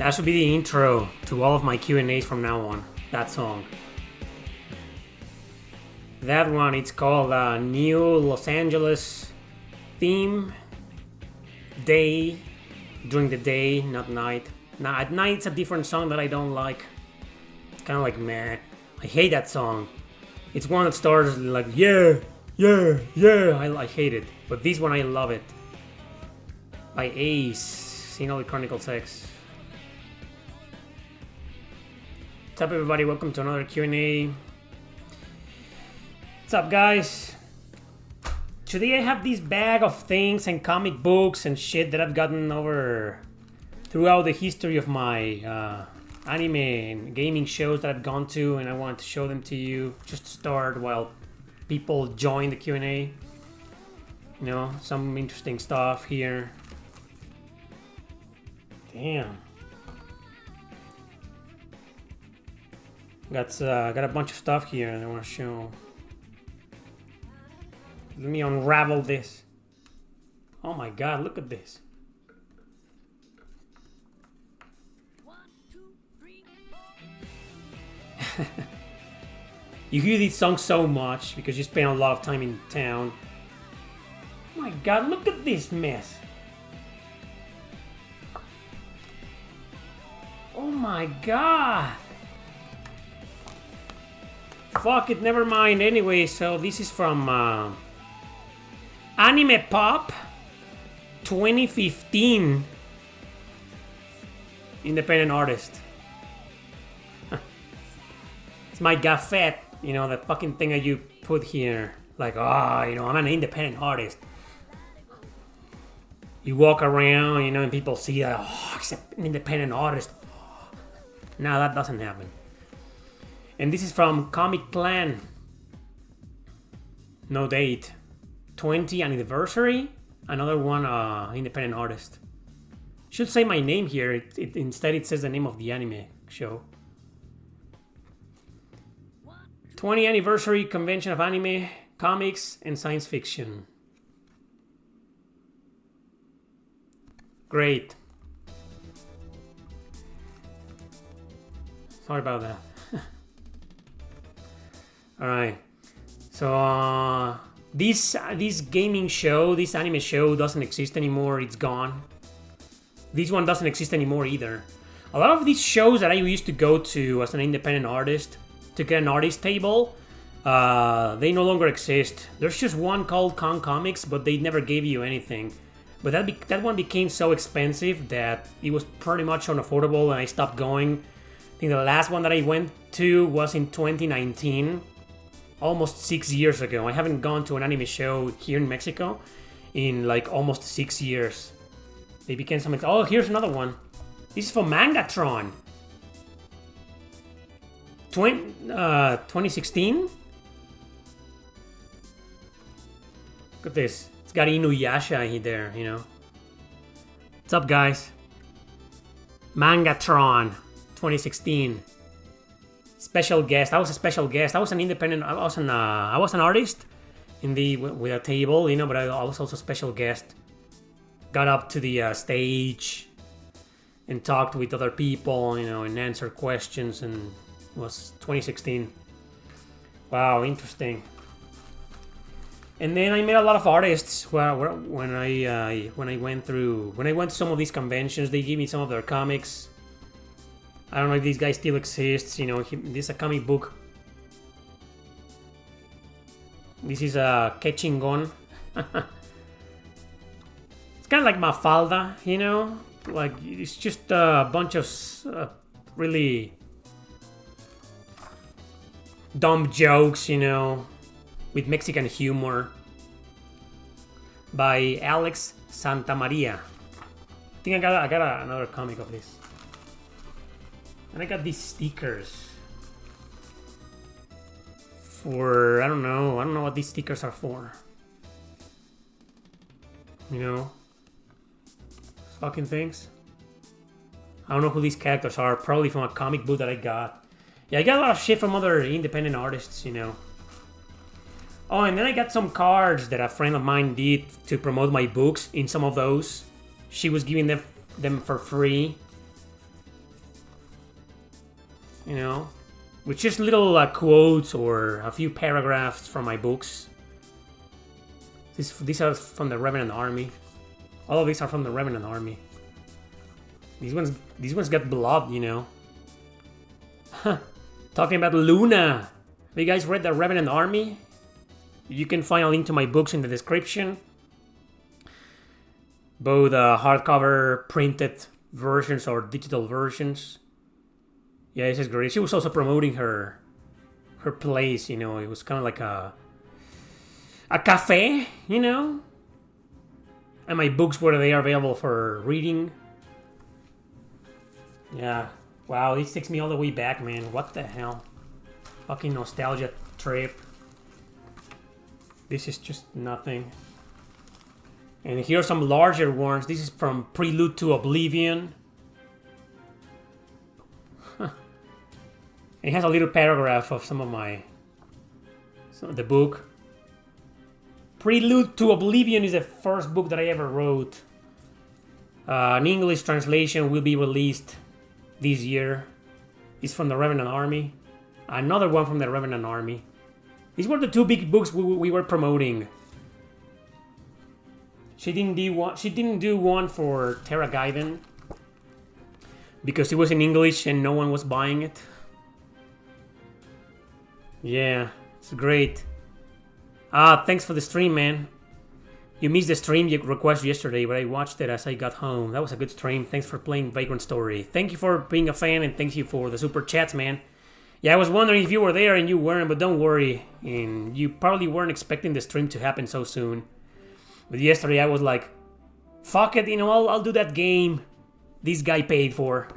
That should be the intro to all of my Q&As from now on. That song. That one, it's called New Los Angeles Theme. Day. During the day, not night. Now at night it's a different song that I don't like. It's kind of like meh. I hate that song. It's one that starts like yeah. I hate it. But this one I love it. By Ace. Xenoblade Chronicles X. What's up, everybody? Welcome to another Q&A. What's up, guys? Today I have this bag of things and comic books and shit that I've gotten over throughout the history of my anime and gaming shows that I've gone to, and I want to show them to you just to start while people join the Q&A. You know, some interesting stuff here. Damn. Got a bunch of stuff here that I want to show. Let me unravel this. Oh my god, look at this. 1, 2, 3, 4. You hear these songs so much because you spend a lot of time in town. Oh my god, look at this mess. Oh my god. Fuck it, never mind. Anyway, so this is from Anime Pop 2015. Independent artist. It's my gaffette, you know, the fucking thing that you put here. Like, you know, I'm an independent artist. You walk around, you know, and people see, he's an independent artist. No, that doesn't happen. And this is from Comic Plan. No date. 20th anniversary. Another one, independent artist. Should say my name here. Instead, it says the name of the anime show. 20th anniversary convention of anime, comics, and science fiction. Great. Sorry about that. Alright, so this gaming show, this anime show doesn't exist anymore, it's gone. This one doesn't exist anymore either. A lot of these shows that I used to go to as an independent artist, to get an artist table, they no longer exist. There's just one called Con Comics, but they never gave you anything. But that one became so expensive that it was pretty much unaffordable and I stopped going. I think the last one that I went to was in 2019. Almost 6 years ago. I haven't gone to an anime show here in Mexico in like almost 6 years. They became something. Oh, here's another one. This is for Mangatron. 2016? Look at this. It's got Inuyasha in there, you know. What's up, guys? Mangatron 2016. Special guest. I was a special guest. I was an independent. I was an artist with a table, you know. But I was also a special guest. Got up to the stage and talked with other people, you know, and answered questions. And it was 2016. Wow, interesting. And then I met a lot of artists. When I went to some of these conventions, they gave me some of their comics. I don't know if this guy still exists, you know, this is a comic book. This is a Ketchingon. It's kind of like Mafalda, you know? Like, it's just a bunch of really dumb jokes, you know, with Mexican humor. By Alex Santamaria. I think I got another comic of this. And I got these stickers for, I don't know what these stickers are for. You know? Fucking things. I don't know who these characters are, probably from a comic book that I got. Yeah, I got a lot of shit from other independent artists, you know. Oh, and then I got some cards that a friend of mine did to promote my books in some of those. She was giving them for free. you know, with just little quotes or a few paragraphs from my books. These are from the Revenant Army. All of these are from the Revenant Army. These ones got blood, you know. Talking about Luna. Have you guys read the Revenant Army? You can find a link to my books in the description. Both hardcover, printed versions or digital versions. Yeah, this is great. She was also promoting her place, you know. It was kind of like a cafe, you know. And my books were there available for reading. Yeah. Wow, this takes me all the way back, man. What the hell? Fucking nostalgia trip. This is just nothing. And here are some larger ones. This is from Prelude to Oblivion. It has a little paragraph of some of the book. Prelude to Oblivion is the first book that I ever wrote. An English translation will be released this year. It's from the Revenant Army. Another one from the Revenant Army. These were the two big books we were promoting. She didn't do one for Terra Gaiden because it was in English and no one was buying it. Yeah, it's great. Thanks for the stream, man. You missed the stream you request yesterday, but I watched it as I got home. That was a good stream. Thanks for playing Vagrant Story. Thank you for being a fan, and thank you for the super chats, man. Yeah, I was wondering if you were there and you weren't, but don't worry. And you probably weren't expecting the stream to happen so soon. But yesterday I was like, fuck it, you know, I'll do that game this guy paid for.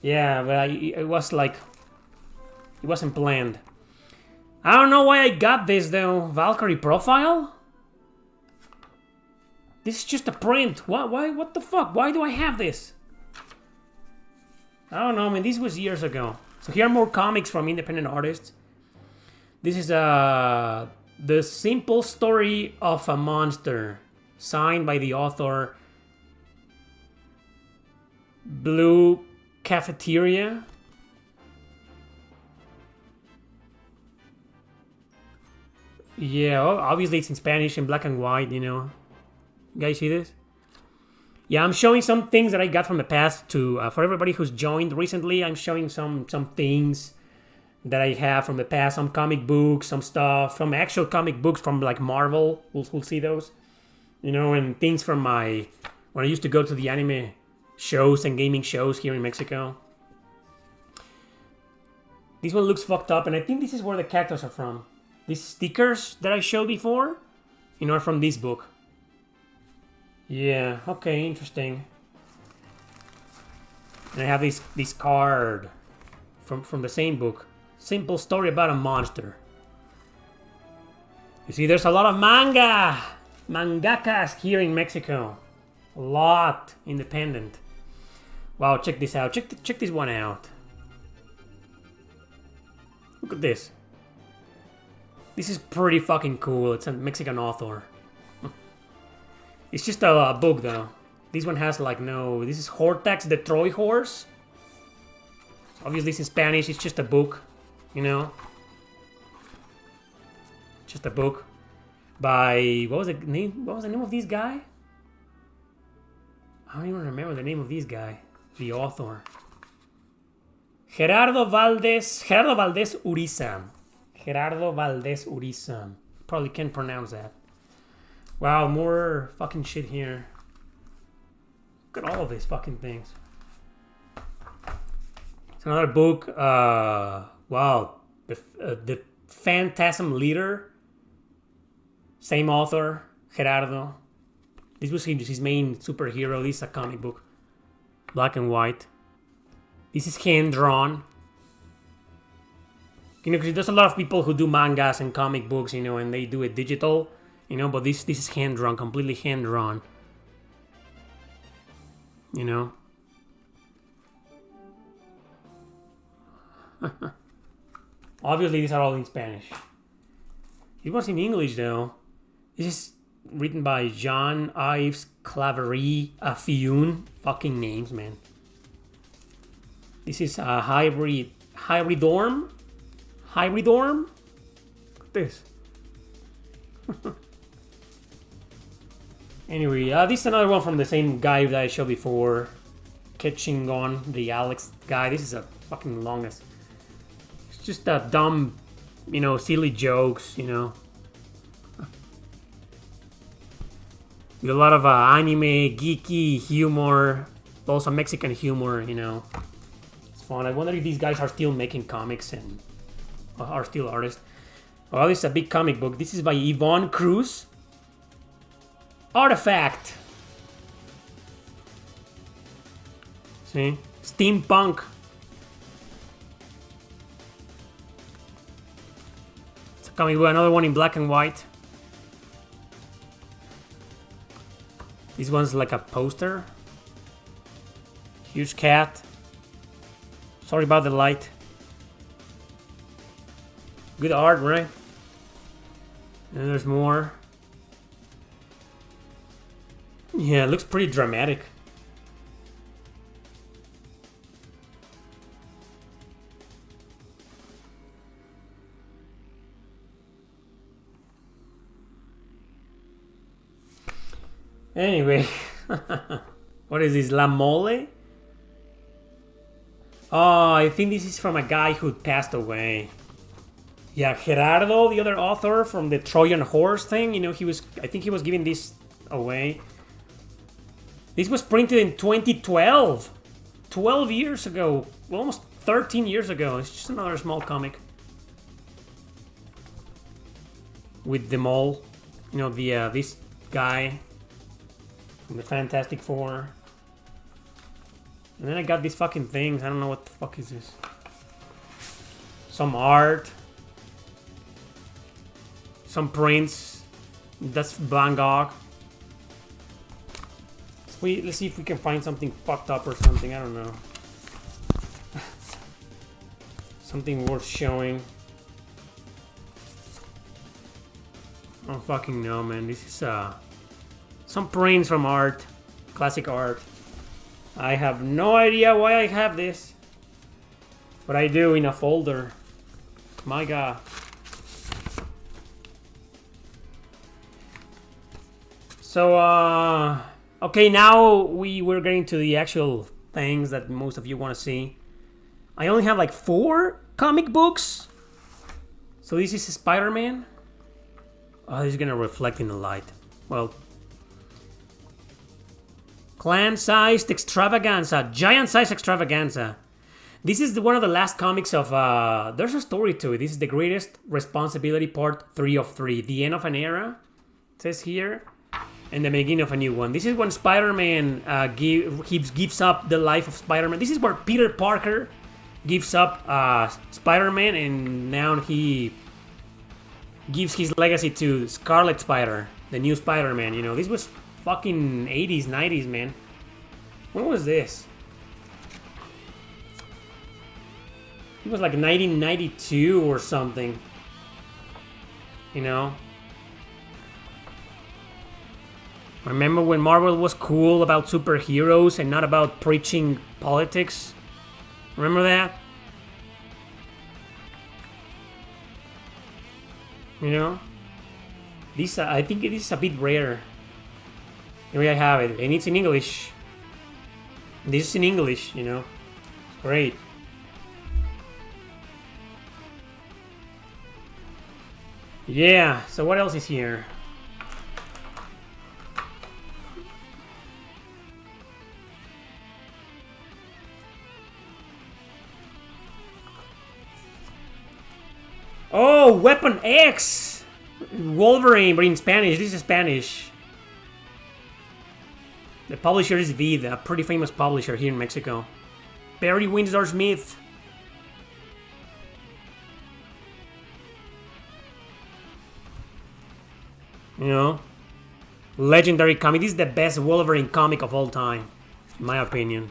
Yeah, but it was like, it wasn't planned. I don't know why I got this though. Valkyrie profile? This is just a print. Why? What the fuck? Why do I have this? I don't know, man. This was years ago. So here are more comics from independent artists. This is The Simple Story of a Monster, signed by the author Blue Cafeteria. Yeah, obviously it's in Spanish and black and white, you know. You guys see this? Yeah, I'm showing some things that I got from the past to for everybody who's joined recently. I'm showing some things that I have from the past, some comic books, some stuff, some actual comic books from like Marvel. We'll see those, you know, and things from when I used to go to the anime shows and gaming shows here in Mexico. This one looks fucked up, and I think this is where the characters are from. These stickers that I showed before, you know, are from this book. Yeah, okay, interesting. And I have this card from the same book. Simple Story about a Monster. You see, there's a lot of mangakas here in Mexico. A lot independent. Wow, check this out. Check this one out. Look at this. This is pretty fucking cool. It's a Mexican author. It's just a book though. This one has like no... This is Hortax the Troy Horse. Obviously it's in Spanish. It's just a book, you know. Just a book by... What was the name of this guy? I don't even remember the name of this guy. The author. Gerardo Valdez Uriza. Gerardo Valdez Uriza. Probably can't pronounce that. Wow, more fucking shit here. Look at all of these fucking things. It's another book. Wow. The Phantasm Leader. Same author, Gerardo. This was his main superhero. This is a comic book. Black and white. This is hand-drawn. You know, because there's a lot of people who do mangas and comic books, you know, and they do it digital, you know, but this is hand-drawn, completely hand-drawn. You know? Obviously, these are all in Spanish. It was in English, though. This is written by Jean-Yves Claverie Afioun. Fucking names, man. This is a hybridorm. Hybridorm? Look at this. Anyway, this is another one from the same guy that I showed before. Catching on the Alex guy. This is a fucking longest. It's just a dumb, you know, silly jokes, you know. With a lot of anime, geeky humor, also Mexican humor, you know. It's fun. I wonder if these guys are still making comics and are still artists. Oh, this is a big comic book. This is by Yvonne Cruz. Artifact. See? Steampunk. It's a comic book, another one in black and white. This one's like a poster. Huge cat. Sorry about the light. Good art, right? And there's more. Yeah, it looks pretty dramatic. Anyway, what is this? La Mole? Oh, I think this is from a guy who passed away. Yeah, Gerardo, the other author from the Trojan Horse thing. You know, I think he was giving this away. This was printed in 2012. 12 years ago. Almost 13 years ago. It's just another small comic. With the mole. You know, this guy. From the Fantastic Four. And then I got these fucking things. I don't know what the fuck is this. Some art. Some prints. That's Van Gogh. Let's see if we can find something fucked up or something. I don't know. Something worth showing. I don't fucking know, man. This is some prints from art. Classic art. I have no idea why I have this. But I do in a folder. My god. So, okay, now we're getting to the actual things that most of you want to see. I only have like 4 comic books. So this is Spider-Man. Oh, this is gonna reflect in the light. Well, clan-sized extravaganza, giant-sized extravaganza. This is one of the last comics of. There's a story to it. This is the greatest responsibility, part 3 of 3. The end of an era. It says here. And the beginning of a new one. This is when Spider-Man gives up the life of Spider-Man. This is where Peter Parker gives up Spider-Man, and now he gives his legacy to Scarlet Spider, the new Spider-Man. You know, this was fucking 80s, 90s, man. When was this? It was like 1992 or something. You know? Remember when Marvel was cool about superheroes and not about preaching politics? Remember that? You know? This, I think it is a bit rare. Here I have it, and it's in English. This is in English, you know? Great. Yeah, so what else is here? Oh, Weapon X! Wolverine, but in Spanish. This is Spanish. The publisher is Vid, a pretty famous publisher here in Mexico. Barry Windsor Smith. You know? Legendary comic. This is the best Wolverine comic of all time, in my opinion.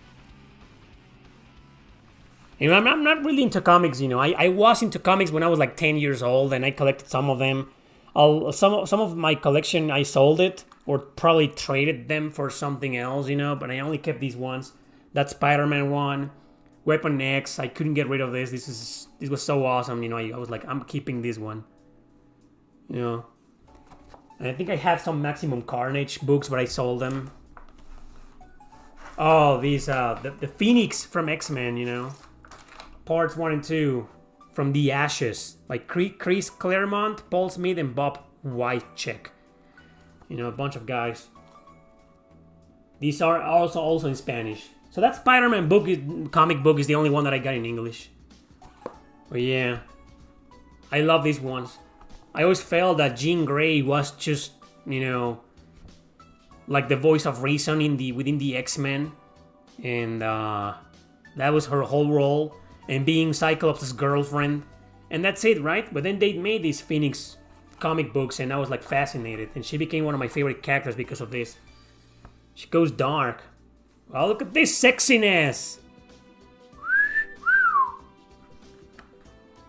You know, I'm not really into comics, you know. I was into comics when I was like 10 years old, and I collected some of them. Some of my collection, I sold it, or probably traded them for something else, you know. But I only kept these ones. That Spider-Man one, Weapon X. I couldn't get rid of this. This was so awesome. You know, I was like, I'm keeping this one. You know. And I think I had some Maximum Carnage books, but I sold them. Oh, these the Phoenix from X-Men. You know, parts 1 and 2 from The Ashes, like Chris Claremont, Paul Smith, and Bob Wycheck. You know, a bunch of guys. These are also in Spanish. So that Spider-Man comic book is the only one that I got in English. But yeah, I love these ones. I always felt that Jean Grey was just, you know, like the voice of reason within the X-Men, and that was her whole role, and being Cyclops' girlfriend, and that's it, right? But then they made these Phoenix comic books, and I was like fascinated, and she became one of my favorite characters because of this. She goes dark. Oh, look at this sexiness!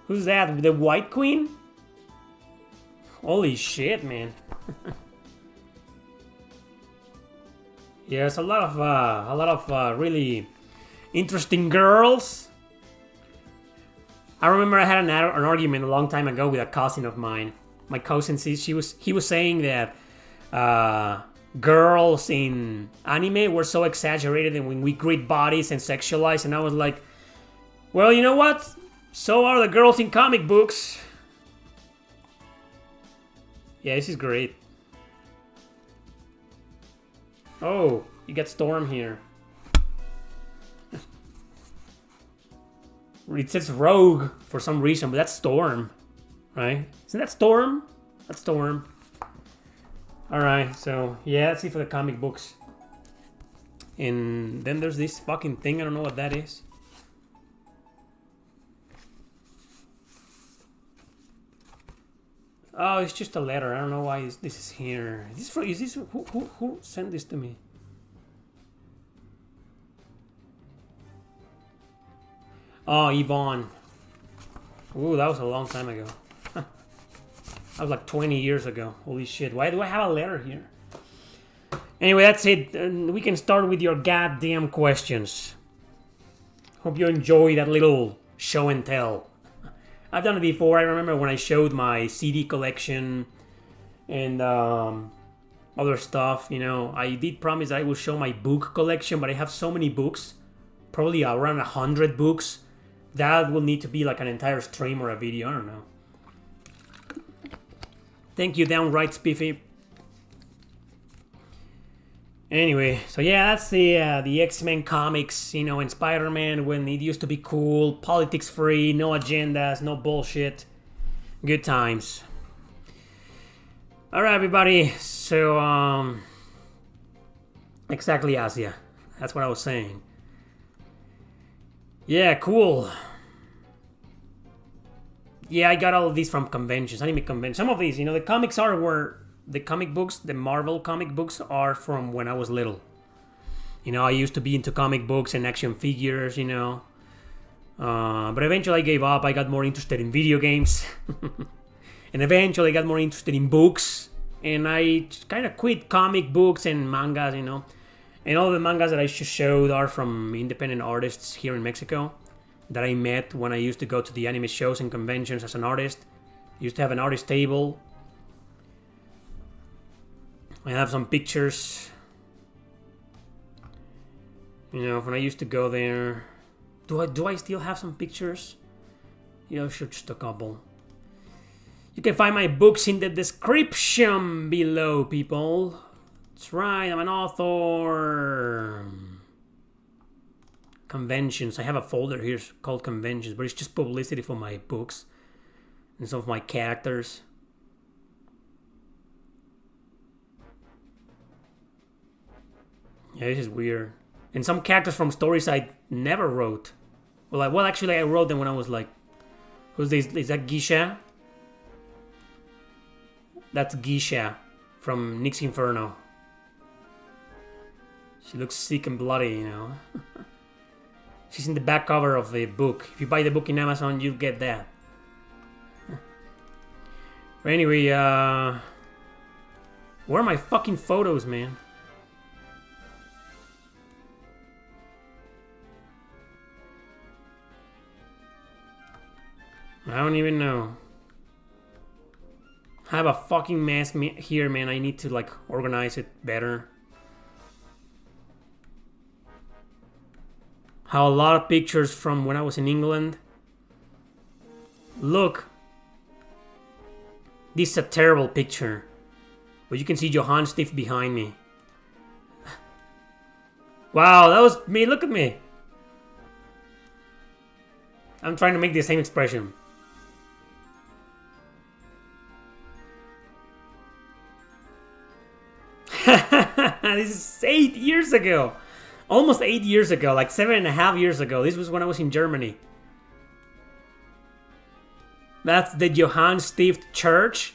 Who's that? The White Queen? Holy shit, man! Yeah, there's a lot of really interesting girls. I remember I had an argument a long time ago with a cousin of mine. My cousin, he was saying that girls in anime were so exaggerated and when we great bodies and sexualized, and I was like, well, you know what? So are the girls in comic books. Yeah, this is great. Oh, you got Storm here. It says Rogue for some reason, but that's Storm, right? Isn't that Storm? That's Storm. Alright, so yeah, that's it for the comic books. And then there's this fucking thing, I don't know what that is. Oh, it's just a letter. I don't know why this is here. Who sent this to me? Oh, Yvonne. Ooh, that was a long time ago. That was like 20 years ago. Holy shit. Why do I have a letter here? Anyway, that's it. We can start with your goddamn questions. Hope you enjoy that little show and tell. I've done it before. I remember when I showed my CD collection and other stuff, you know. I did promise I would show my book collection, but I have so many books. Probably around 100 books. That will need to be like an entire stream or a video. I don't know. Thank you, downright Spiffy. Anyway, so yeah, that's the X-Men comics, you know, and Spider-Man when it used to be cool, politics free, no agendas, no bullshit. Good times. Alright, everybody, so, exactly, Asia. That's what I was saying. Yeah, cool. Yeah, I got all of these from conventions, anime conventions. Some of these, you know, the comics are where... The comic books, the Marvel comic books, are from when I was little. You know, I used to be into comic books and action figures, you know. But eventually I gave up. I got more interested in video games. And eventually I got more interested in books. And I kind of quit comic books and mangas, you know. And all the mangas that I showed are from independent artists here in Mexico that I met when I used to go to the anime shows and conventions as an artist. I used to have an artist table. I have some pictures. You know, when I used to go there. Do I still have some pictures? Yeah, I should just a couple. You can find my books in the description below, people. That's right, I'm an author. Conventions. I have a folder here called Conventions, but it's just publicity for my books and some of my characters. Yeah, this is weird. And some characters from stories I never wrote. Well, actually, I wrote them when I was like... Who's this? Is that Gisha? That's Gisha from Nick's Inferno. She looks sick and bloody, you know. She's in the back cover of the book. If you buy the book in Amazon, you'll get that. But anyway, where are my fucking photos, man? I don't even know. I have a fucking mess here, man. I need to like organize it better. Have a lot of pictures from when I was in England. Look. This is a terrible picture. But you can see Johann Stift behind me. Wow, that was me. Look at me. I'm trying to make the same expression. This is 8 years ago. Almost 8 years ago, like 7.5 years ago. This was when I was in Germany. That's the Johann Stift Church.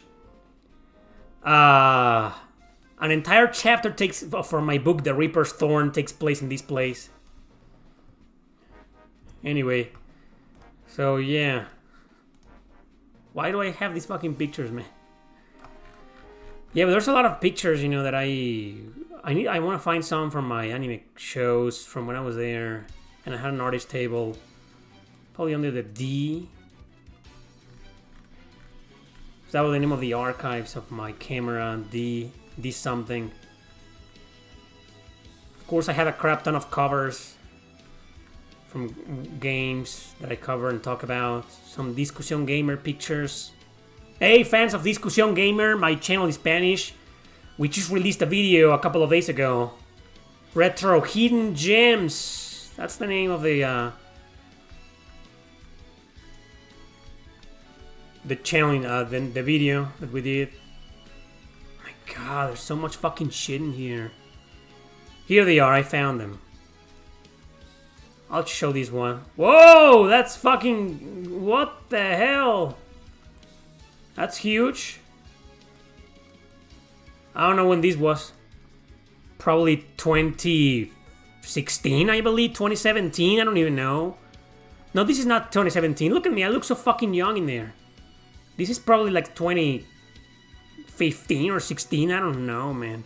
An entire chapter takes from my book, The Reaper's Thorn, takes place in this place. Anyway, so yeah. Why do I have these fucking pictures, man? Yeah, but there's a lot of pictures, you know, that I want to find some from my anime shows from when I was there, and I had an artist table, probably under the D. That was the name of the archives of my camera, D something. Of course, I had a crap ton of covers from games that I cover and talk about. Some Discusión Gamer pictures. Hey, fans of Discusión Gamer, my channel is Spanish. We just released a video a couple of days ago. Retro Hidden Gems. That's the name of the channel, the video that we did. My God, there's so much fucking shit in here. Here they are, I found them. I'll show this one. Whoa, that's fucking... What the hell? That's huge. I don't know when this was. Probably 2016, I believe. 2017, I don't even know. No, this is not 2017. Look at me, I look so fucking young in there. This is probably like 2015 or 16, I don't know, man.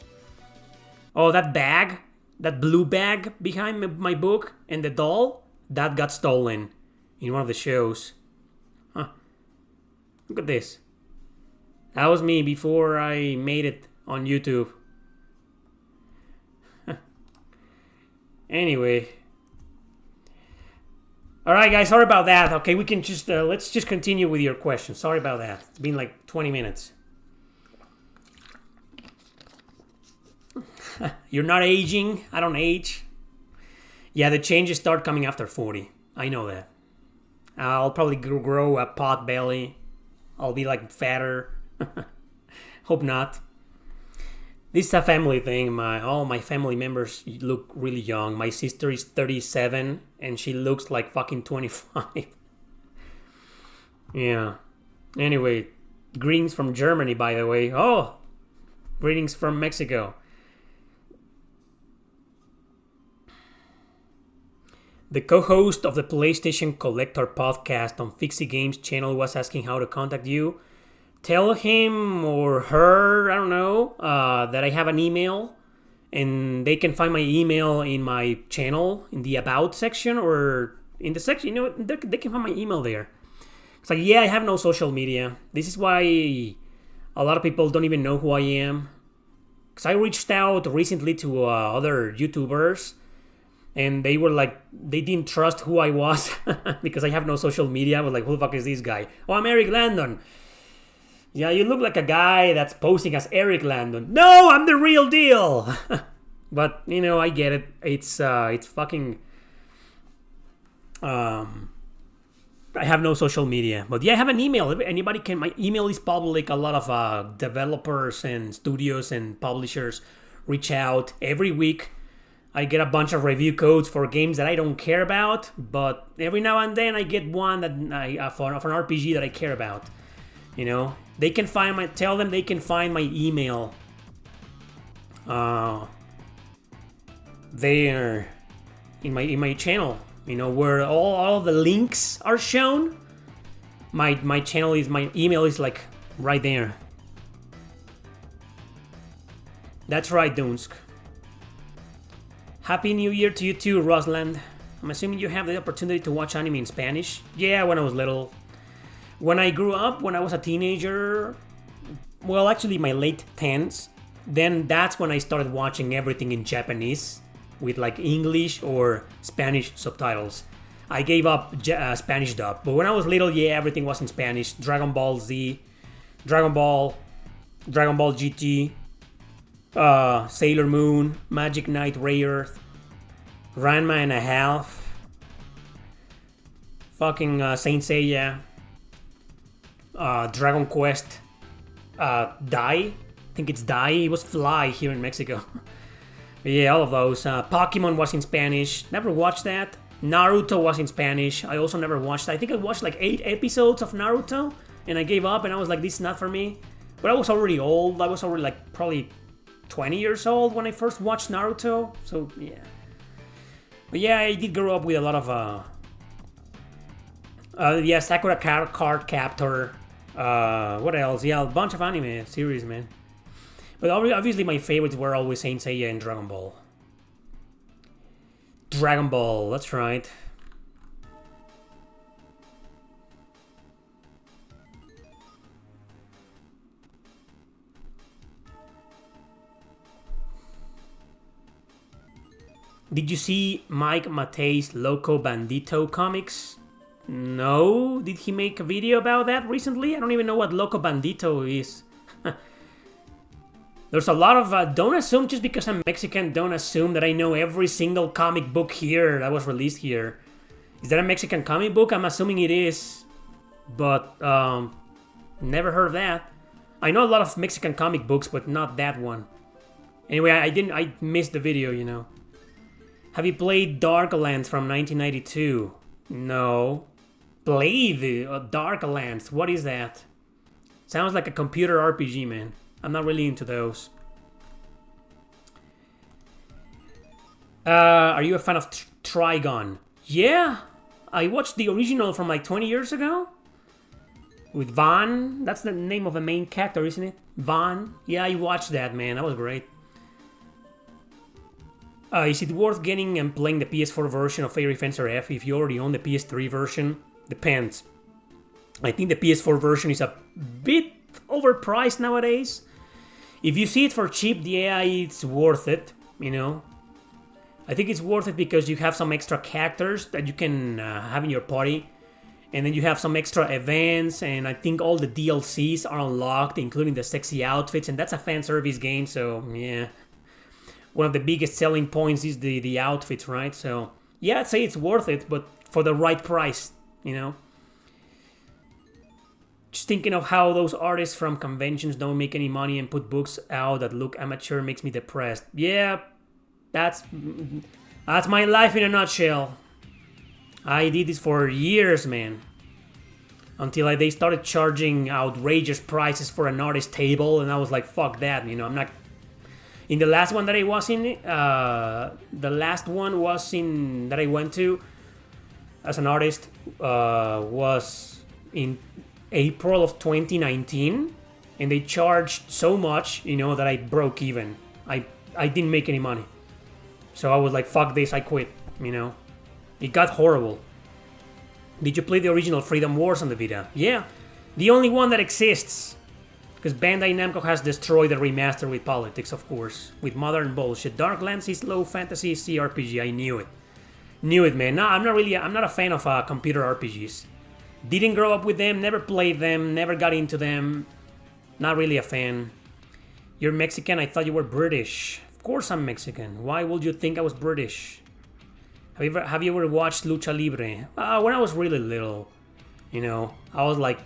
Oh, that bag, that blue bag behind my book and the doll, that got stolen in one of the shows. Huh. Look at this. That was me before I made it on YouTube. Anyway. Alright guys, sorry about that. Okay, we can just, let's just continue with your questions. Sorry about that. It's been like 20 minutes. You're not aging. I don't age. Yeah, the changes start coming after 40. I know that. I'll probably grow a pot belly. I'll be like fatter. Hope not. This is a family thing. All my family members look really young. My sister is 37 and she looks like fucking 25. Yeah. Anyway, greetings from Germany, by the way. Oh, greetings from Mexico. The co-host of the PlayStation Collector podcast on Fixie Games channel was asking how to contact you. Tell him or her, I don't know, that I have an email, and they can find my email in my channel in the About section or in the section. You know, they can find my email there. It's like, yeah, I have no social media. This is why a lot of people don't even know who I am. Because I reached out recently to other YouTubers, and they were like, they didn't trust who I was because I have no social media. I was like, who the fuck is this guy? Oh, I'm Eric Landon. Yeah, you look like a guy that's posing as Eric Landon. No, I'm the real deal. But, you know, I get it. It's fucking... I have no social media. But yeah, I have an email. Anybody can... My email is public. A lot of developers and studios and publishers reach out every week. I get a bunch of review codes for games that I don't care about. But every now and then I get one that for an RPG that I care about. You know? They can find tell them they can find my email there in my channel, you know, where all the links are shown. My channel is, my email is like right there. That's right, Dunsk. Happy New Year to you too, Rosland. I'm assuming you have the opportunity to watch anime in Spanish. Yeah, when I was little. When I grew up, when I was a teenager, well, actually my late 10s, then that's when I started watching everything in Japanese with like English or Spanish subtitles. I gave up Spanish dub, but when I was little, yeah, everything was in Spanish. Dragon Ball Z, Dragon Ball GT, Sailor Moon, Magic Knight Rayearth, Ranma and a Half, fucking Saint Seiya, Dragon Quest, Dai. I think it's Dai. It was Fly here in Mexico. Yeah, all of those. Pokemon was in Spanish. Never watched that. Naruto was in Spanish. I also never watched. I think I watched like 8 episodes of Naruto, and I gave up. And I was like, this is not for me. But I was already old. I was already like probably 20 years old when I first watched Naruto. So yeah. But yeah, I did grow up with a lot of yeah, Sakura Card Captor. What else? Yeah, a bunch of anime series, man. But obviously my favorites were always Saint Seiya and Dragon Ball. Dragon Ball, that's right. Did you see Mike Matei's Loco Bandito comics? No? Did he make a video about that recently? I don't even know what Loco Bandito is. There's a lot of... don't assume just because I'm Mexican, don't assume that I know every single comic book here that was released here. Is that a Mexican comic book? I'm assuming it is. But, never heard of that. I know a lot of Mexican comic books, but not that one. Anyway, I missed the video, you know. Have you played Darklands from 1992? No. Played Darklands, what is that? Sounds like a computer RPG, man. I'm not really into those. Are you a fan of Trigon? Yeah, I watched the original from like 20 years ago. With Van. That's the name of the main character, isn't it? Van. Yeah, I watched that, man. That was great. Is it worth getting and playing the PS4 version of Fairy Fencer F if you already own the PS3 version? Depends. I think the PS4 version is a bit overpriced nowadays. If you see it for cheap, yeah, it's worth it, you know. I think it's worth it because you have some extra characters that you can have in your party. And then you have some extra events, and I think all the DLCs are unlocked, including the sexy outfits, and that's a fan service game, so yeah. One of the biggest selling points is the outfits, right? So yeah, I'd say it's worth it, but for the right price, you know. Just thinking of how those artists from conventions don't make any money and put books out that look amateur makes me depressed. Yeah, that's my life in a nutshell. I did this for years, man. Until they started charging outrageous prices for an artist table, and I was like, fuck that, you know, I'm not... In the last one that I was in, that I went to as an artist was in April of 2019, and they charged so much, you know, that I broke even. I didn't make any money. So I was like, fuck this, I quit, you know. It got horrible. Did you play the original Freedom Wars on the Vita? Yeah, the only one that exists. Because Bandai Namco has destroyed the remaster with politics, of course. With modern bullshit. Darklands is low fantasy CRPG, I knew it. Knew it, man. No, I'm not a fan of computer RPGs. Didn't grow up with them, never played them, never got into them. Not really a fan. You're Mexican, I thought you were British. Of course I'm Mexican. Why would you think I was British? Have you ever watched Lucha Libre? When I was really little. You know, I was like...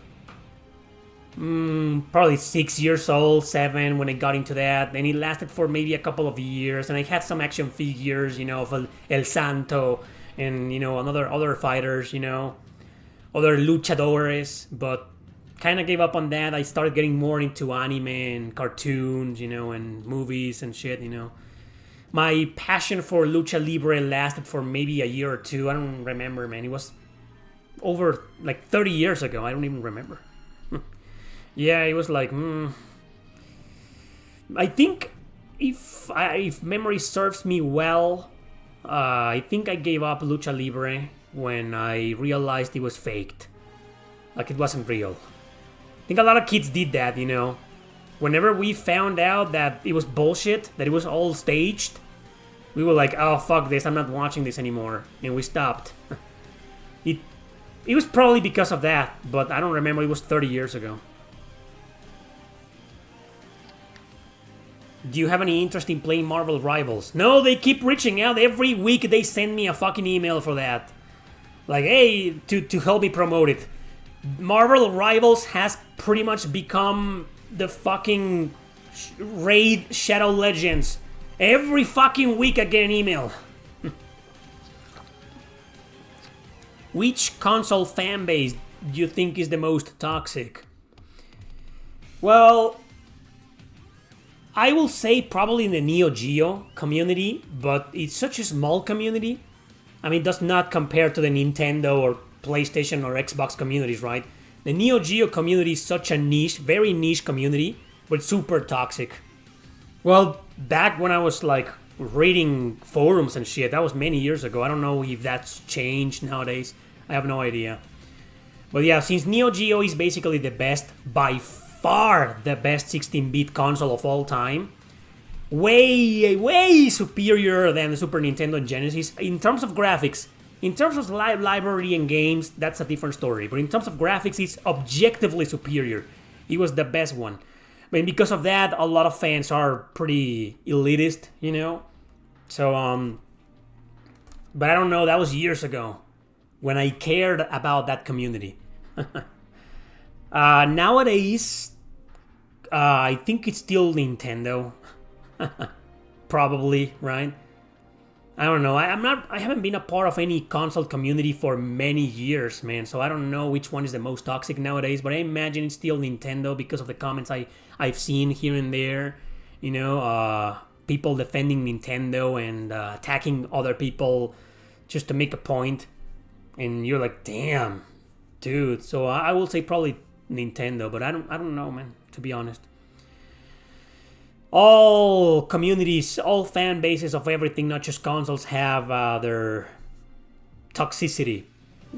probably 6 years old, 7 when I got into that. Then it lasted for maybe a couple of years, and I had some action figures, you know, of El Santo and, you know, other fighters, you know, other luchadores, but kind of gave up on that. I started getting more into anime and cartoons, you know, and movies and shit, you know. My passion for Lucha Libre lasted for maybe a year or two. I don't remember, man. It was over like 30 years ago. I don't even remember. Yeah, it was like, I think if memory serves me well, I think I gave up Lucha Libre when I realized it was faked. Like it wasn't real. I think a lot of kids did that, you know. Whenever we found out that it was bullshit, that it was all staged, we were like, oh, fuck this, I'm not watching this anymore. And we stopped. It was probably because of that, but I don't remember, it was 30 years ago. Do you have any interest in playing Marvel Rivals? No, they keep reaching out. Every week they send me a fucking email for that. Like, hey, to help me promote it. Marvel Rivals has pretty much become the fucking Raid Shadow Legends. Every fucking week I get an email. Which console fanbase do you think is the most toxic? Well, I will say probably in the Neo Geo community, but it's such a small community. I mean, it does not compare to the Nintendo or PlayStation or Xbox communities, right? The Neo Geo community is such a niche, very niche community, but super toxic. Well, back when I was like reading forums and shit, that was many years ago. I don't know if that's changed nowadays. I have no idea. But yeah, since Neo Geo is basically the best, by far the best 16-bit console of all time, way superior than the Super Nintendo and Genesis in terms of graphics. In terms of library and games, that's a different story. But in terms of graphics, it's objectively superior. It was the best one. And because of that, a lot of fans are pretty elitist, you know? So, but I don't know, that was years ago when I cared about that community. Nowadays, I think it's still Nintendo. Probably, right? I don't know. I haven't been a part of any console community for many years, man. So I don't know which one is the most toxic nowadays. But I imagine it's still Nintendo because of the comments I've seen here and there. You know, people defending Nintendo and attacking other people just to make a point. And you're like, damn, dude. So I will say probably Nintendo, but I don't know, man. To be honest. All communities, all fan bases of everything, not just consoles, have their toxicity,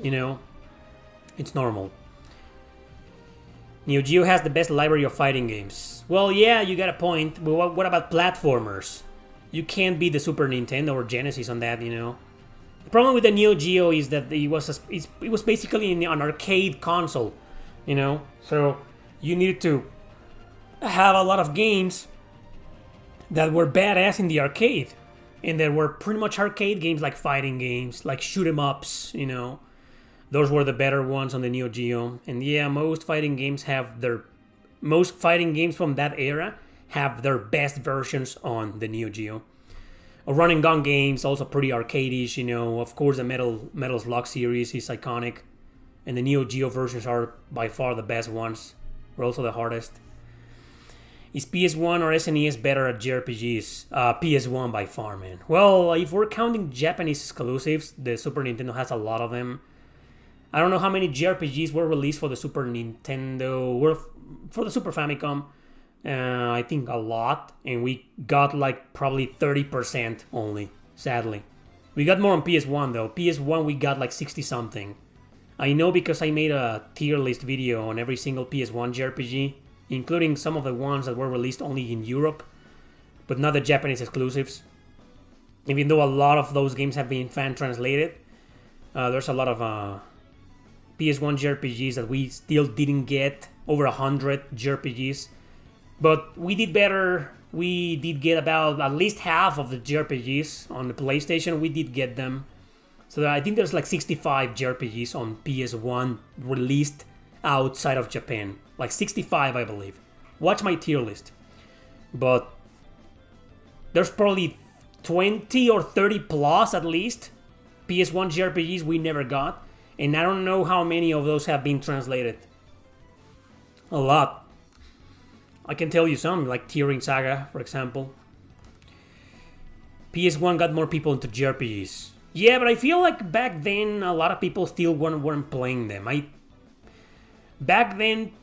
you know? It's normal. Neo Geo has the best library of fighting games. Well, yeah, you got a point, but what about platformers? You can't beat the Super Nintendo or Genesis on that, you know? The problem with the Neo Geo is that it was basically an arcade console, you know? So you needed to have a lot of games that were badass in the arcade. And there were pretty much arcade games like fighting games, like shoot 'em ups, you know. Those were the better ones on the Neo Geo. And yeah, most fighting games from that era have their best versions on the Neo Geo. Run and gun games, also pretty arcade-ish, you know. Of course, the Metal Slug series is iconic. And the Neo Geo versions are by far the best ones. They're also the hardest. Is PS1 or SNES better at JRPGs? PS1 by far, man. Well, if we're counting Japanese exclusives, the Super Nintendo has a lot of them. I don't know how many JRPGs were released for the Super Nintendo, for the Super Famicom. I think a lot, and we got like probably 30% only, sadly. We got more on PS1 though. PS1 we got like 60 something. I know because I made a tier list video on every single PS1 JRPG, including some of the ones that were released only in Europe, but not the Japanese exclusives. Even though a lot of those games have been fan translated, there's a lot of PS1 JRPGs that we still didn't get, over 100 JRPGs. But we did better. We did get about at least half of the JRPGs on the PlayStation. We did get them. So I think there's like 65 JRPGs on PS1 released outside of Japan. Like 65, I believe. Watch my tier list. But there's probably 20 or 30 plus at least PS1 JRPGs we never got. And I don't know how many of those have been translated. A lot. I can tell you some, like Tearing Saga, for example. PS1 got more people into JRPGs. Yeah, but I feel like back then a lot of people still weren't playing them. Back then,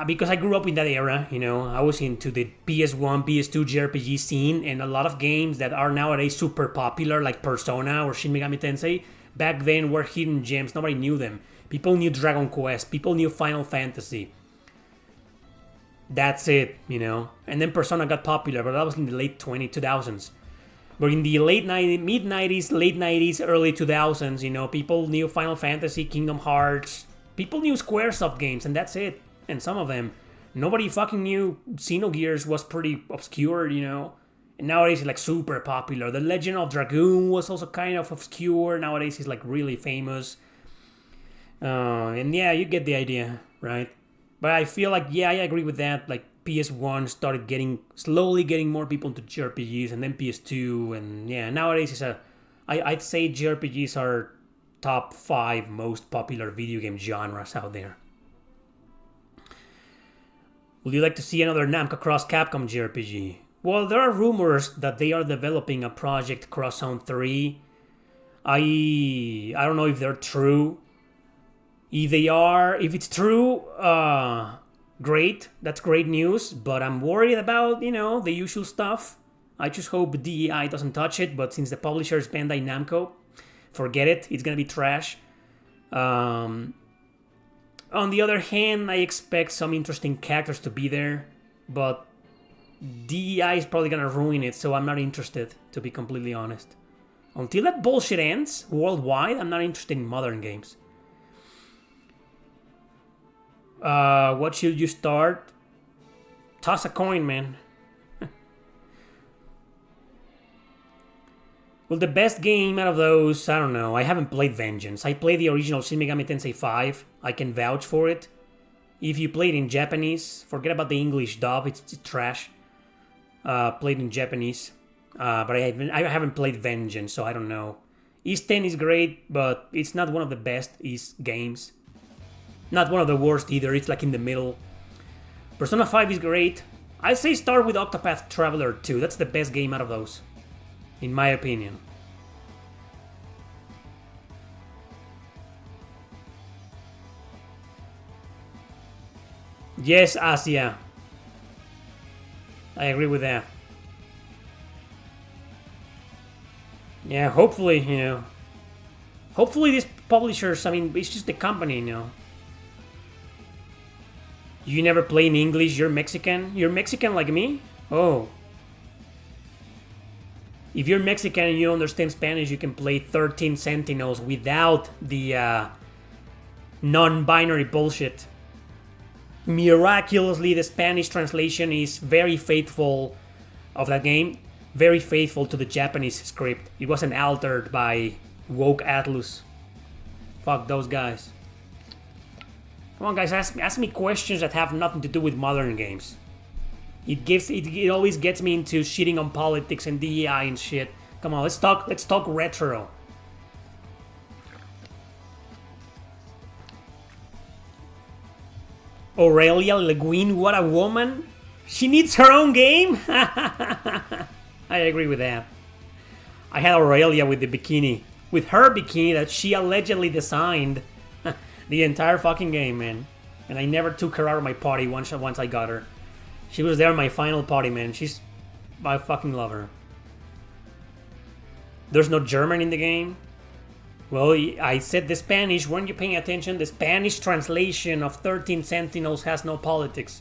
because I grew up in that era, you know, I was into the PS1, PS2 JRPG scene, and a lot of games that are nowadays super popular, like Persona or Shin Megami Tensei, back then were hidden gems. Nobody knew them. People knew Dragon Quest. People knew Final Fantasy. That's it, you know. And then Persona got popular, but that was in the late 2000s. But in the late 90s, mid 90s, late 90s, early 2000s, you know, people knew Final Fantasy, Kingdom Hearts. People knew Squaresoft games, and that's it. And some of them. Nobody fucking knew Xenogears was pretty obscure, you know. And nowadays it's like super popular. The Legend of Dragoon was also kind of obscure. Nowadays it's like really famous. And yeah, you get the idea, right? But I feel like, yeah, I agree with that. Like PS1 started slowly getting more people into JRPGs, and then PS2, and yeah, nowadays I'd say JRPGs are top 5 most popular video game genres out there. Would you like to see another Namco Cross Capcom JRPG? Well, there are rumors that they are developing a project Cross Zone 3. I don't know if they're true. If it's true, great. That's great news. But I'm worried about, you know, the usual stuff. I just hope DEI doesn't touch it. But since the publisher is Bandai Namco, forget it. It's gonna be trash. On the other hand, I expect some interesting characters to be there. But DEI is probably gonna ruin it, so I'm not interested, to be completely honest. Until that bullshit ends worldwide, I'm not interested in modern games. What should you start? Toss a coin, man. Well, the best game out of those, I don't know. I haven't played Vengeance. I played the original Shin Megami Tensei 5. I can vouch for it. If you play it in Japanese, forget about the English dub. It's trash. Played in Japanese. But I haven't played Vengeance, so I don't know. East 10 is great, but it's not one of the best East games. Not one of the worst either, it's like in the middle. Persona 5 is great. I say start with Octopath Traveler 2. That's the best game out of those, in my opinion. Yes, Asia. I agree with that. Yeah, hopefully, you know. Hopefully these publishers, I mean, it's just the company, you know. You never play in English, you're Mexican? You're Mexican like me? Oh. If you're Mexican and you understand Spanish, you can play 13 Sentinels without the non-binary bullshit. Miraculously, the Spanish translation is very faithful of that game. Very faithful to the Japanese script. It wasn't altered by woke Atlus. Fuck those guys. Come on, guys, ask me questions that have nothing to do with modern games. It always gets me into shitting on politics and DEI and shit. Come on, let's talk retro. Aurelia Le Guin, what a woman! She needs her own game. I agree with that. I had Aurelia with the bikini, with her bikini that she allegedly designed. The entire fucking game, man. And I never took her out of my party once I got her. She was there in my final party, man. I fucking love her. There's no German in the game. Well, I said the Spanish. Weren't you paying attention? The Spanish translation of 13 Sentinels has no politics.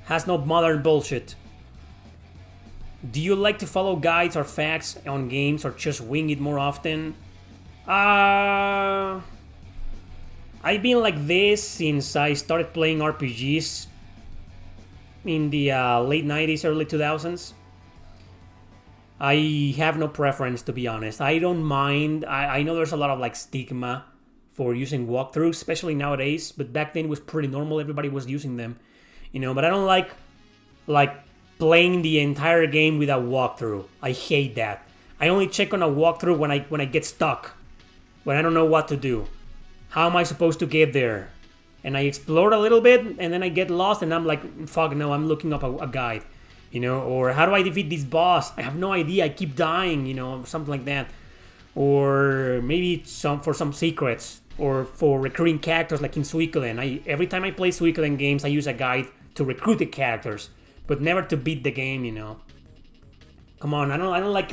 Has no modern bullshit. Do you like to follow guides or facts on games or just wing it more often? I've been like this since I started playing RPGs in the late 90s, early 2000s. I have no preference, to be honest. I don't mind. I know there's a lot of like stigma for using walkthroughs, especially nowadays, but back then it was pretty normal. Everybody was using them, you know, but I don't like playing the entire game without walkthrough. I hate that. I only check on a walkthrough when I get stuck, when I don't know what to do. How am I supposed to get there? And I explore a little bit, and then I get lost, and I'm like, fuck no, I'm looking up a guide, you know? Or how do I defeat this boss? I have no idea, I keep dying, you know, something like that. Or maybe for some secrets, or for recruiting characters like in Suikoden. Every time I play Suikoden games, I use a guide to recruit the characters, but never to beat the game, you know? Come on, I don't like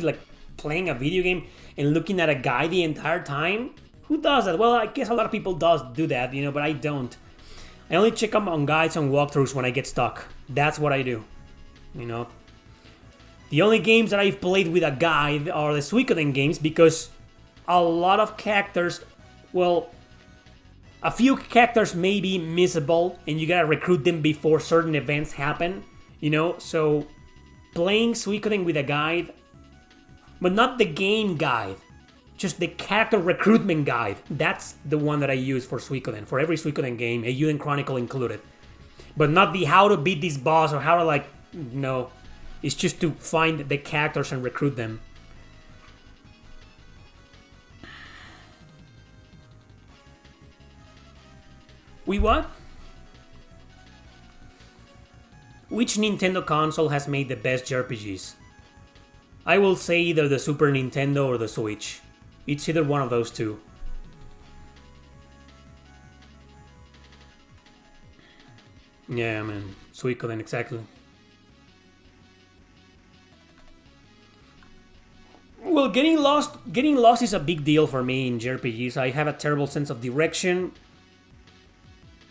playing a video game and looking at a guy the entire time? Who does that? Well, I guess a lot of people do that, you know, but I don't. I only check up on guides and walkthroughs when I get stuck. That's what I do, you know. The only games that I've played with a guide are the Suikoden games because a lot of characters, well, a few characters may be missable and you gotta recruit them before certain events happen, you know. So playing Suikoden with a guide, but not the game guide, just the character recruitment guide. That's the one that I use for Suikoden, for every Suikoden game, a Eiyuden Chronicle included. But not the how to beat this boss or how to like, no. It's just to find the characters and recruit them. We what? Which Nintendo console has made the best JRPGs? I will say either the Super Nintendo or the Switch. It's either one of those two. Yeah, man. Suikoden, exactly. Well, getting lost is a big deal for me in JRPGs. I have a terrible sense of direction.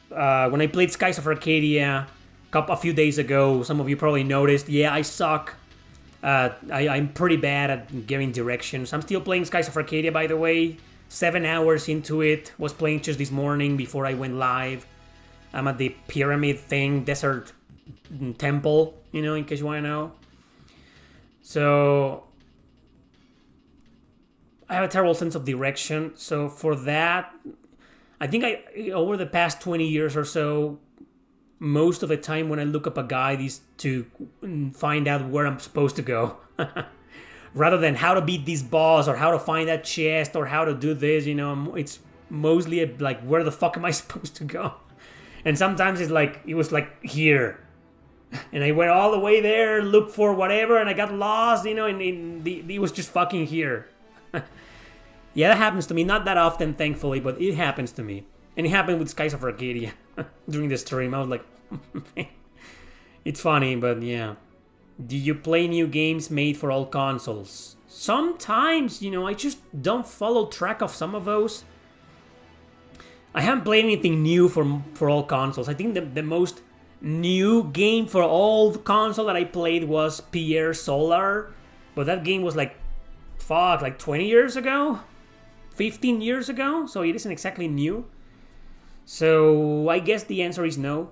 When I played Skies of Arcadia a few days ago, some of you probably noticed, yeah, I suck. I'm pretty bad at getting directions. I'm still playing Skies of Arcadia, by the way. 7 hours into it. Was playing just this morning before I went live. I'm at the pyramid thing, desert temple, you know, in case you want to know. So I have a terrible sense of direction. So for that, I think over the past 20 years or so, most of the time when I look up a guide is to find out where I'm supposed to go. Rather than how to beat this boss or how to find that chest or how to do this, you know, it's mostly like, where the fuck am I supposed to go? And sometimes it's like, it was like here. And I went all the way there, looked for whatever, and I got lost, you know, and it was just fucking here. Yeah, that happens to me. Not that often, thankfully, but it happens to me. And it happened with Skies of Arcadia during the stream. I was like, it's funny, but yeah. Do you play new games made for all consoles? Sometimes, you know, I just don't follow track of some of those. I haven't played anything new for all consoles. I think the most new game for all console that I played was Pierre Solar. But that game was like 20 years ago? 15 years ago? So it isn't exactly new. So I guess the answer is no.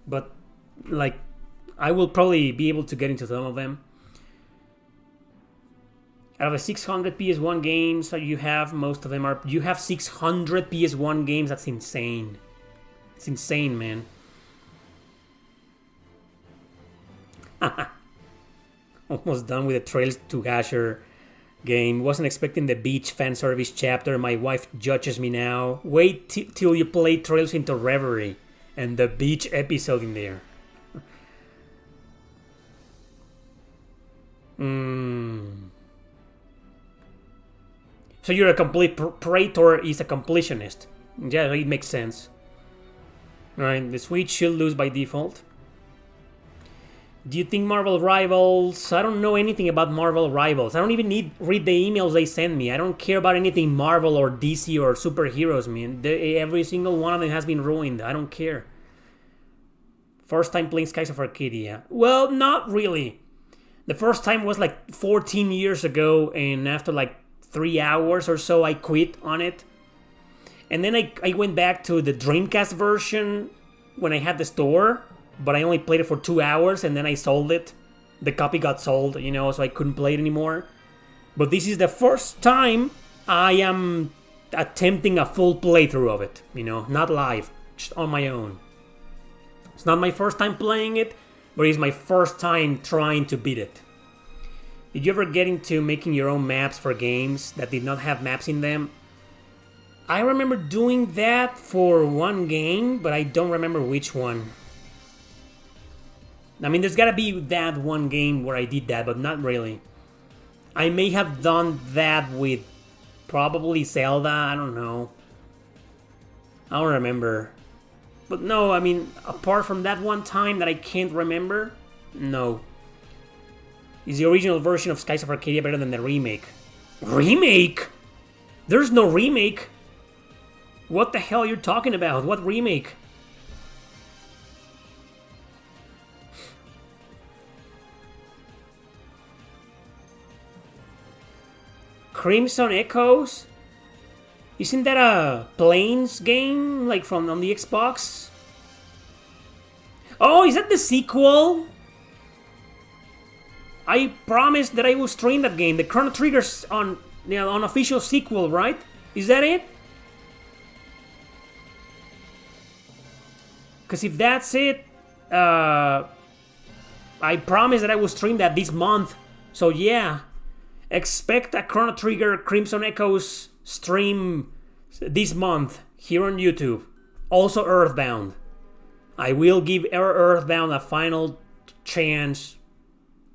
But like, I will probably be able to get into some of them. Out of the 600 PS1 games that you have, most of them are... You have 600 PS1 games? That's insane. It's insane, man. Almost done with the Trails to Asher game. Wasn't expecting the beach fan service chapter. My wife judges me now. Wait till you play Trails into Reverie and the beach episode in there. So you're a complete... Praetor is a completionist. Yeah, it makes sense. Alright, the Switch should lose by default. Do you think Marvel Rivals... I don't know anything about Marvel Rivals. I don't even read the emails they send me. I don't care about anything Marvel or DC or superheroes, man. Every single one of them has been ruined. I don't care. First time playing Skies of Arcadia. Well, not really. The first time was like 14 years ago, and after like 3 hours or so, I quit on it. And then I went back to the Dreamcast version when I had the store, but I only played it for 2 hours, and then I sold it. The copy got sold, you know, so I couldn't play it anymore. But this is the first time I am attempting a full playthrough of it, you know, not live, just on my own. It's not my first time playing it, but it's my first time trying to beat it. Did you ever get into making your own maps for games that did not have maps in them? I remember doing that for one game, but I don't remember which one. I mean, there's gotta be that one game where I did that, but not really. I may have done that with probably Zelda, I don't know. I don't remember. But no, I mean, apart from that one time that I can't remember, no. Is the original version of Skies of Arcadia better than the remake? Remake? There's no remake. What the hell you're talking about? What remake? Crimson Echoes? Isn't that a Planes game, like from on the Xbox? Oh, is that the sequel? I promised that I will stream that game. The Chrono Trigger's on official sequel, right? Is that it? Because if that's it, I promise that I will stream that this month. So yeah, expect a Chrono Trigger Crimson Echoes stream this month here on YouTube. Also Earthbound. I will give Earthbound a final chance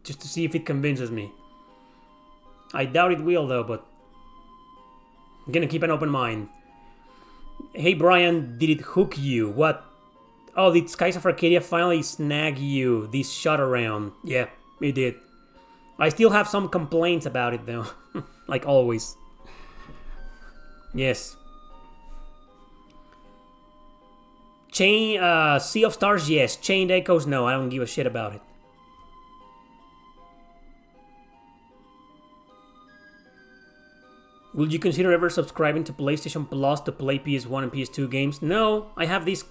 just to see if it convinces me. I doubt it will though, but I'm gonna keep an open mind. Hey Brian, did it hook you? What? Oh, did Skies of Arcadia finally snag you this shot around? Yeah, it did. I still have some complaints about it though, like always. Yes. Sea of Stars, yes. Chained Echoes, no. I don't give a shit about it. Will you consider ever subscribing to PlayStation Plus to play PS1 and PS2 games? No, I have this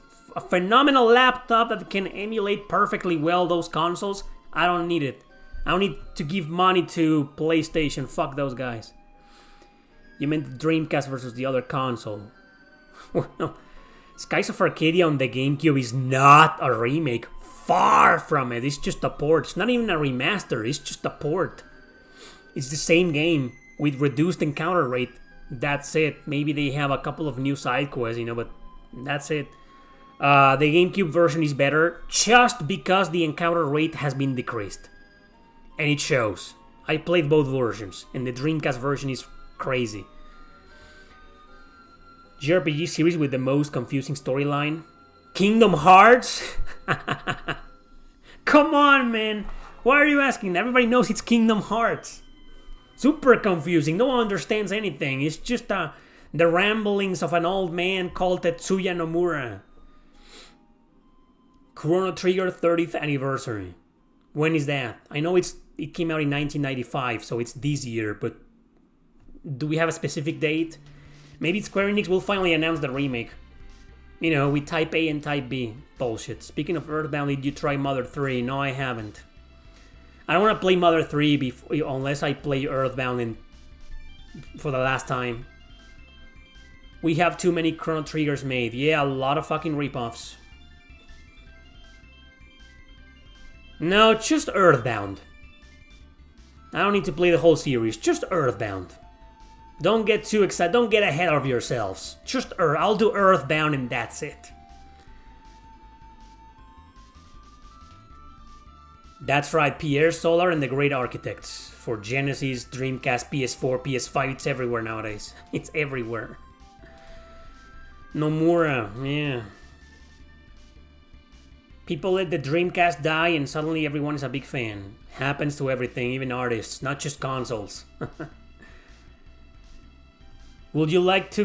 phenomenal laptop that can emulate perfectly well those consoles. I don't need it. I don't need to give money to PlayStation. Fuck those guys. You meant the Dreamcast versus the other console. Well, Skies of Arcadia on the GameCube is not a remake. Far from it. It's just a port. It's not even a remaster. It's just a port. It's the same game with reduced encounter rate. That's it. Maybe they have a couple of new side quests, but that's it. The GameCube version is better just because the encounter rate has been decreased. And it shows. I played both versions, and the Dreamcast version is crazy. JRPG series with the most confusing storyline? Kingdom Hearts? Come on, man. Why are you asking? Everybody knows it's Kingdom Hearts. Super confusing. No one understands anything. It's just the ramblings of an old man called Tetsuya Nomura. Chrono Trigger 30th anniversary. When is that? I know it came out in 1995, so it's this year, but do we have a specific date? Maybe Square Enix will finally announce the remake. With Type A and Type B. Bullshit. Speaking of Earthbound, did you try Mother 3? No, I haven't. I don't want to play Mother 3 unless I play Earthbound for the last time. We have too many Chrono Triggers made. Yeah, a lot of fucking ripoffs. No, just Earthbound. I don't need to play the whole series. Just Earthbound. Don't get too excited. Don't get ahead of yourselves. Just I'll do Earthbound and that's it. That's right, Pierre Solar and the Great Architects. For Genesis, Dreamcast, PS4, PS5, it's everywhere nowadays. It's everywhere. Nomura, yeah. People let the Dreamcast die and suddenly everyone is a big fan. Happens to everything, even artists, not just consoles. Would you like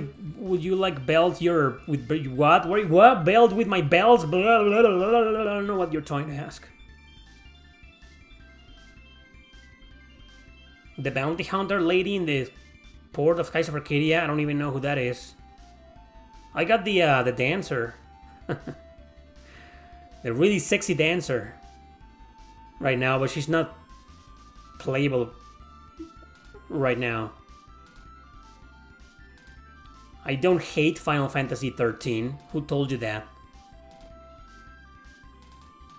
belt your with what? What belt with my belts? Blah, blah, blah, blah, blah. I don't know what you're trying to ask. The bounty hunter lady in the port of Skies of Arcadia. I don't even know who that is. I got the dancer, the really sexy dancer right now, but she's not playable right now. I don't hate Final Fantasy XIII. Who told you that?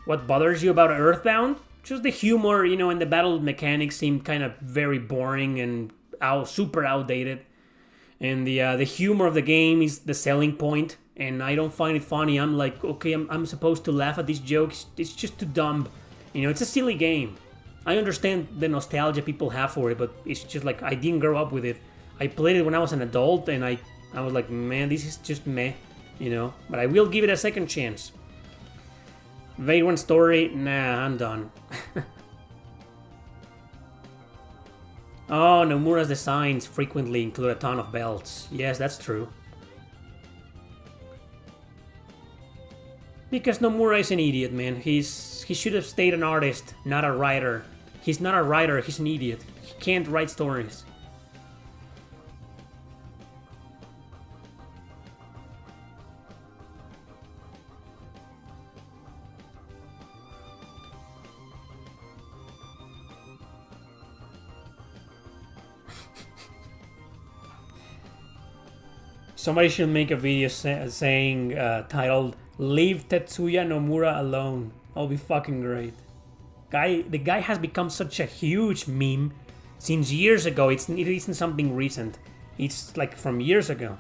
What bothers you about Earthbound? Just the humor, and the battle mechanics seem kind of very boring and super outdated. And the humor of the game is the selling point, and I don't find it funny. I'm like, okay, I'm supposed to laugh at these jokes. It's just too dumb. It's a silly game. I understand the nostalgia people have for it, but it's just like, I didn't grow up with it. I played it when I was an adult, and I was like, man, this is just meh, But I will give it a second chance. Vagrant Story, nah, I'm done. Oh, Nomura's designs frequently include a ton of belts. Yes, that's true. Because Nomura is an idiot, man. He should have stayed an artist, not a writer. He's not a writer, he's an idiot. He can't write stories. Somebody should make a video saying, titled, "Leave Tetsuya Nomura alone." That'll be fucking great. The guy has become such a huge meme since years ago. It isn't something recent. It's like from years ago.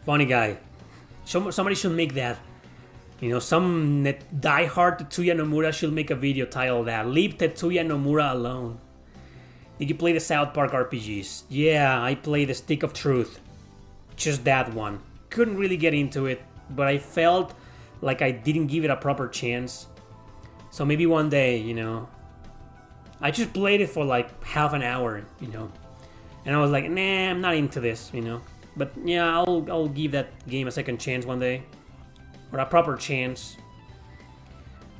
Funny guy. Somebody should make that. You know, some diehard Tetsuya Nomura should make a video titled that. "Leave Tetsuya Nomura alone." Did you play the South Park RPGs? Yeah, I played the Stick of Truth. Just that one. Couldn't really get into it, but I felt like I didn't give it a proper chance. So maybe one day, you know. I just played it for like half an hour, you know. And I was like, nah, I'm not into this, you know. But yeah, I'll give that game a second chance one day. Or a proper chance.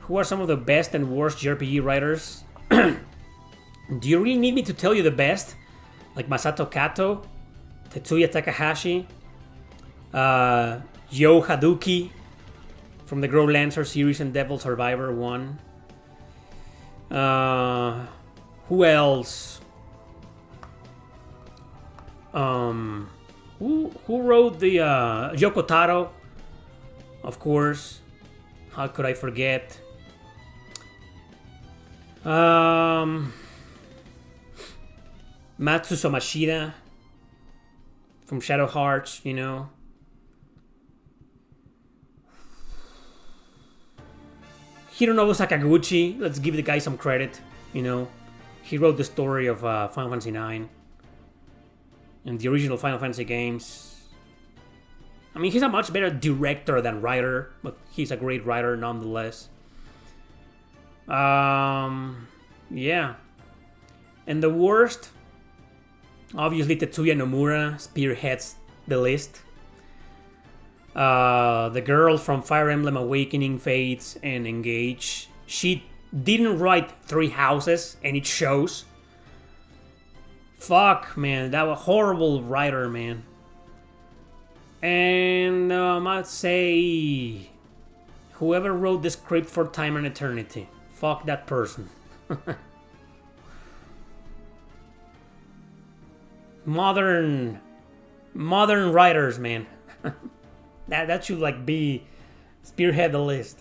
Who are some of the best and worst JRPG writers? Do you really need me to tell you the best? Like Masato Kato, Tetsuya Takahashi, Yo Haduki from the Grow Lancer series and Devil Survivor 1. Who else? Who wrote the Yoko Taro? Of course. How could I forget? Matsu Somashida from Shadow Hearts, you know. Hironobu Sakaguchi, let's give the guy some credit, you know. He wrote the story of Final Fantasy IX and the original Final Fantasy games. I mean, he's a much better director than writer, but he's a great writer nonetheless. Yeah. And the worst, obviously Tetsuya Nomura spearheads the list. The girl from Fire Emblem Awakening, Fates, and Engage. She didn't write Three Houses, and it shows. Fuck, man, that was a horrible writer, man. And I'd say whoever wrote the script for Time and Eternity. Fuck that person. Modern writers, man. that should like be spearhead the list.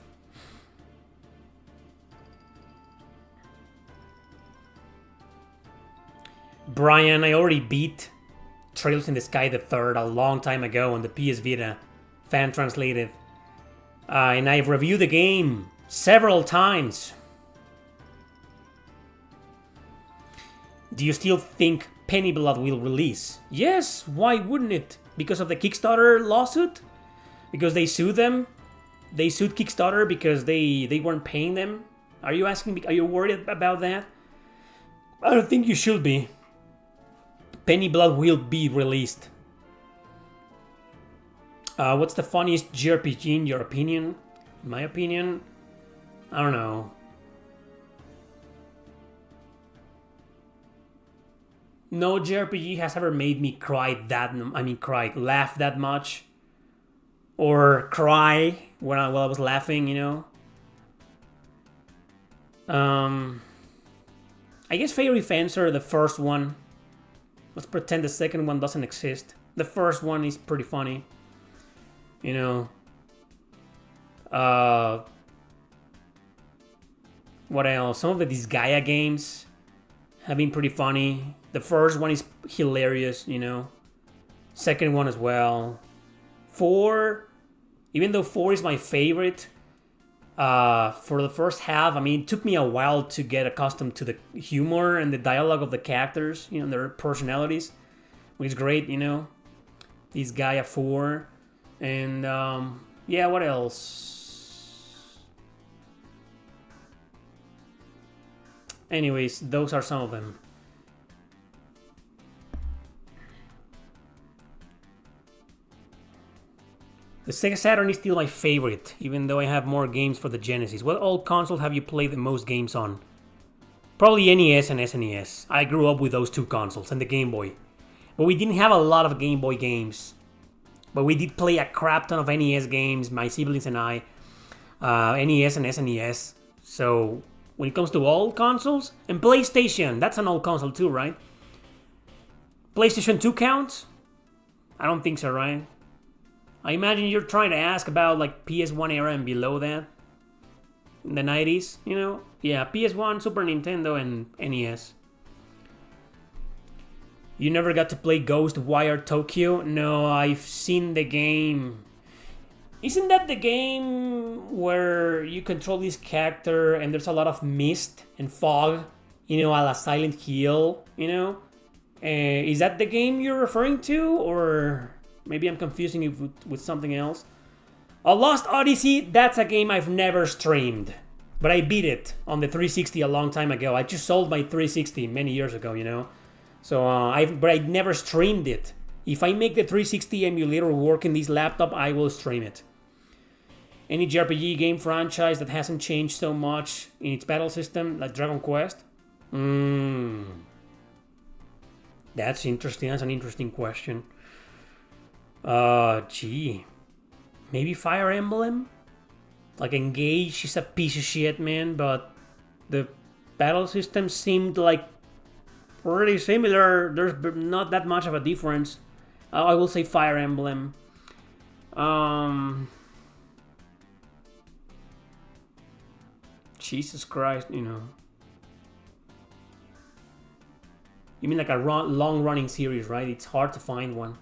Brian, I already beat Trails in the Sky the Third a long time ago on the PS Vita, fan translated, and I've reviewed the game several times. Do you still think Penny Blood will release? Yes, why wouldn't it? Because of the Kickstarter lawsuit? Because they sued them? They sued Kickstarter because they weren't paying them? Are you asking? Are you worried about that? I don't think you should be. Penny Blood will be released. What's the funniest JRPG in your opinion? In my opinion, I don't know. No JRPG has ever made me laugh that much. Or cry while I was laughing, you know. I guess Fairy Fencer, the first one. Let's pretend the second one doesn't exist. The first one is pretty funny. You know. What else? Some of the Disgaea games have been pretty funny. The first one is hilarious, you know. Second one as well. 4, even though 4 is my favorite, for the first half, I mean, it took me a while to get accustomed to the humor and the dialogue of the characters, you know, their personalities, which is great, you know. Disgaea 4. And, yeah, what else? Anyways, those are some of them. The Sega Saturn is still my favorite, even though I have more games for the Genesis. What old console have you played the most games on? Probably NES and SNES. I grew up with those two consoles and the Game Boy. But we didn't have a lot of Game Boy games. But we did play a crap ton of NES games, my siblings and I. NES and SNES. So, when it comes to old consoles, and PlayStation, that's an old console too, right? PlayStation 2 counts? I don't think so, right? I imagine you're trying to ask about like PS1 era and below that. In the 90s, you know? Yeah, PS1, Super Nintendo, and NES. You never got to play Ghostwire Tokyo? No, I've seen the game. Isn't that the game where you control this character and there's a lot of mist and fog? You know, a la Silent Hill, you know? Is that the game you're referring to? Or maybe I'm confusing it with something else? A Lost Odyssey, that's a game I've never streamed. But I beat it on the 360 a long time ago. I just sold my 360 many years ago, you know? So, but I never streamed it. If I make the 360 emulator work in this laptop, I will stream it. Any JRPG game franchise that hasn't changed so much in its battle system, like Dragon Quest? That's interesting. That's an interesting question. Maybe Fire Emblem? Like Engage is a piece of shit, man, but the battle system seemed like pretty similar. There's not that much of a difference. I will say Fire Emblem. Jesus Christ, you know. You mean like a long-running series, right? It's hard to find one.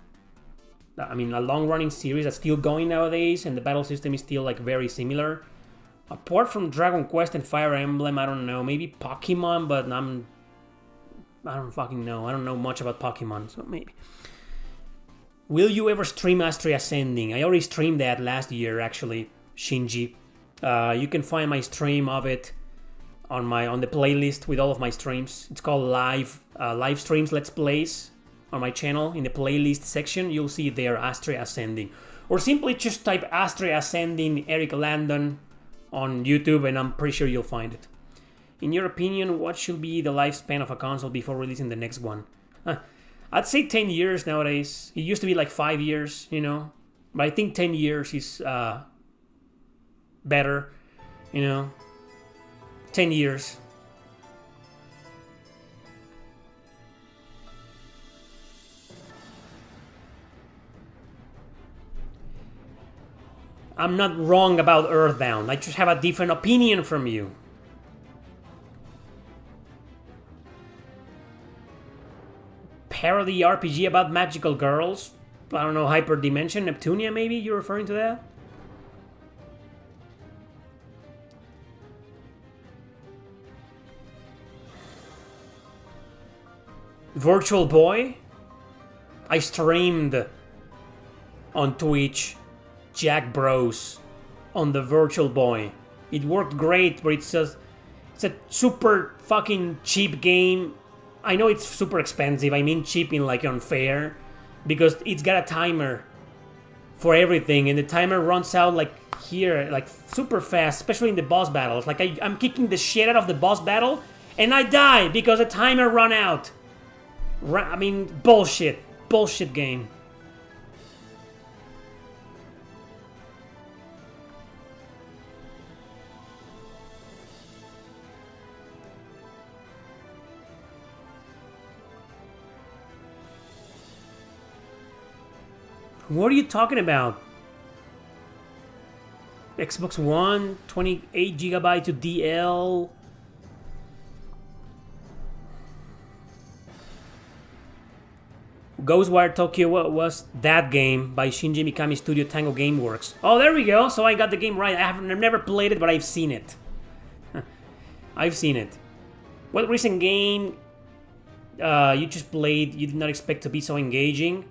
I mean, a long-running series that's still going nowadays, and the battle system is still like very similar. Apart from Dragon Quest and Fire Emblem, I don't know. Maybe Pokemon, but I don't fucking know. I don't know much about Pokemon, so maybe. Will you ever stream Astray Ascending? I already streamed that last year, actually, Shinji. You can find my stream of it on the playlist with all of my streams. It's called live streams, Let's Plays. On my channel, in the playlist section, you'll see there Astray Ascending. Or simply just type Astray Ascending Eric Landon on YouTube and I'm pretty sure you'll find it. In your opinion, what should be the lifespan of a console before releasing the next one? I'd say 10 years nowadays. It used to be like 5 years, you know. But I think 10 years is better, you know. 10 years. I'm not wrong about Earthbound. I just have a different opinion from you. Parody RPG about magical girls? I don't know, Hyperdimension, Neptunia maybe? You're referring to that? Virtual Boy? I streamed on Twitch Jack Bros on the Virtual Boy. It worked great, but it's a super fucking cheap game. I know it's super expensive. I mean cheap in like unfair, because it's got a timer for everything, and the timer runs out like here, like super fast, especially in the boss battles. Like I'm kicking the shit out of the boss battle, and I die because the timer run out. I mean, bullshit game. What are you talking about? Xbox One, 28GB to DL. Ghostwire Tokyo was that game by Shinji Mikami Studio Tango Gameworks. Oh, there we go. So I got the game right. I've never played it, but I've seen it. I've seen it. What recent game you just played you did not expect to be so engaging?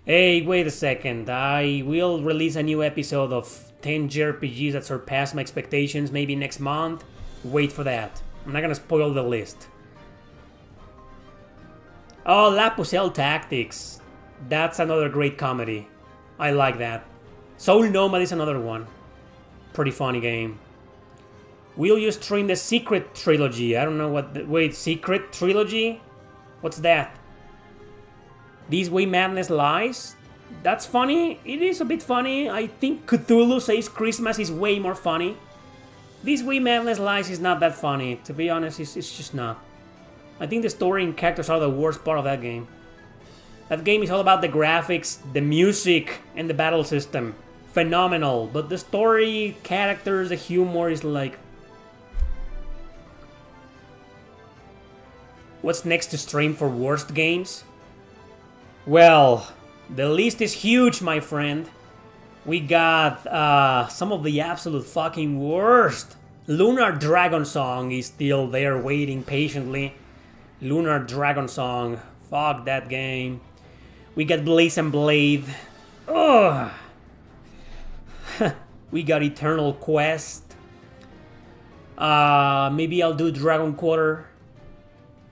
Hey, wait a second. I will release a new episode of 10 JRPGs that surpassed my expectations maybe next month. Wait for that. I'm not gonna spoil the list. Oh, La Pucelle Tactics. That's another great comedy. I like that. Soul Nomad is another one. Pretty funny game. Will you stream the Secret Trilogy? I don't know what... Wait, Secret Trilogy? What's that? This Way Madness Lies? That's funny. It is a bit funny. I think Cthulhu Saves Christmas is way more funny. This Way Madness Lies is not that funny. To be honest, it's just not. I think the story and characters are the worst part of that game. That game is all about the graphics, the music, and the battle system. Phenomenal. But the story, characters, the humor is like... What's next to stream for worst games? Well, the list is huge, my friend. We got some of the absolute fucking worst. Lunar Dragon Song is still there waiting patiently. Lunar Dragon Song. Fuck that game. We got Blaze and Blade. Ugh. We got Eternal Quest. Maybe I'll do Dragon Quarter.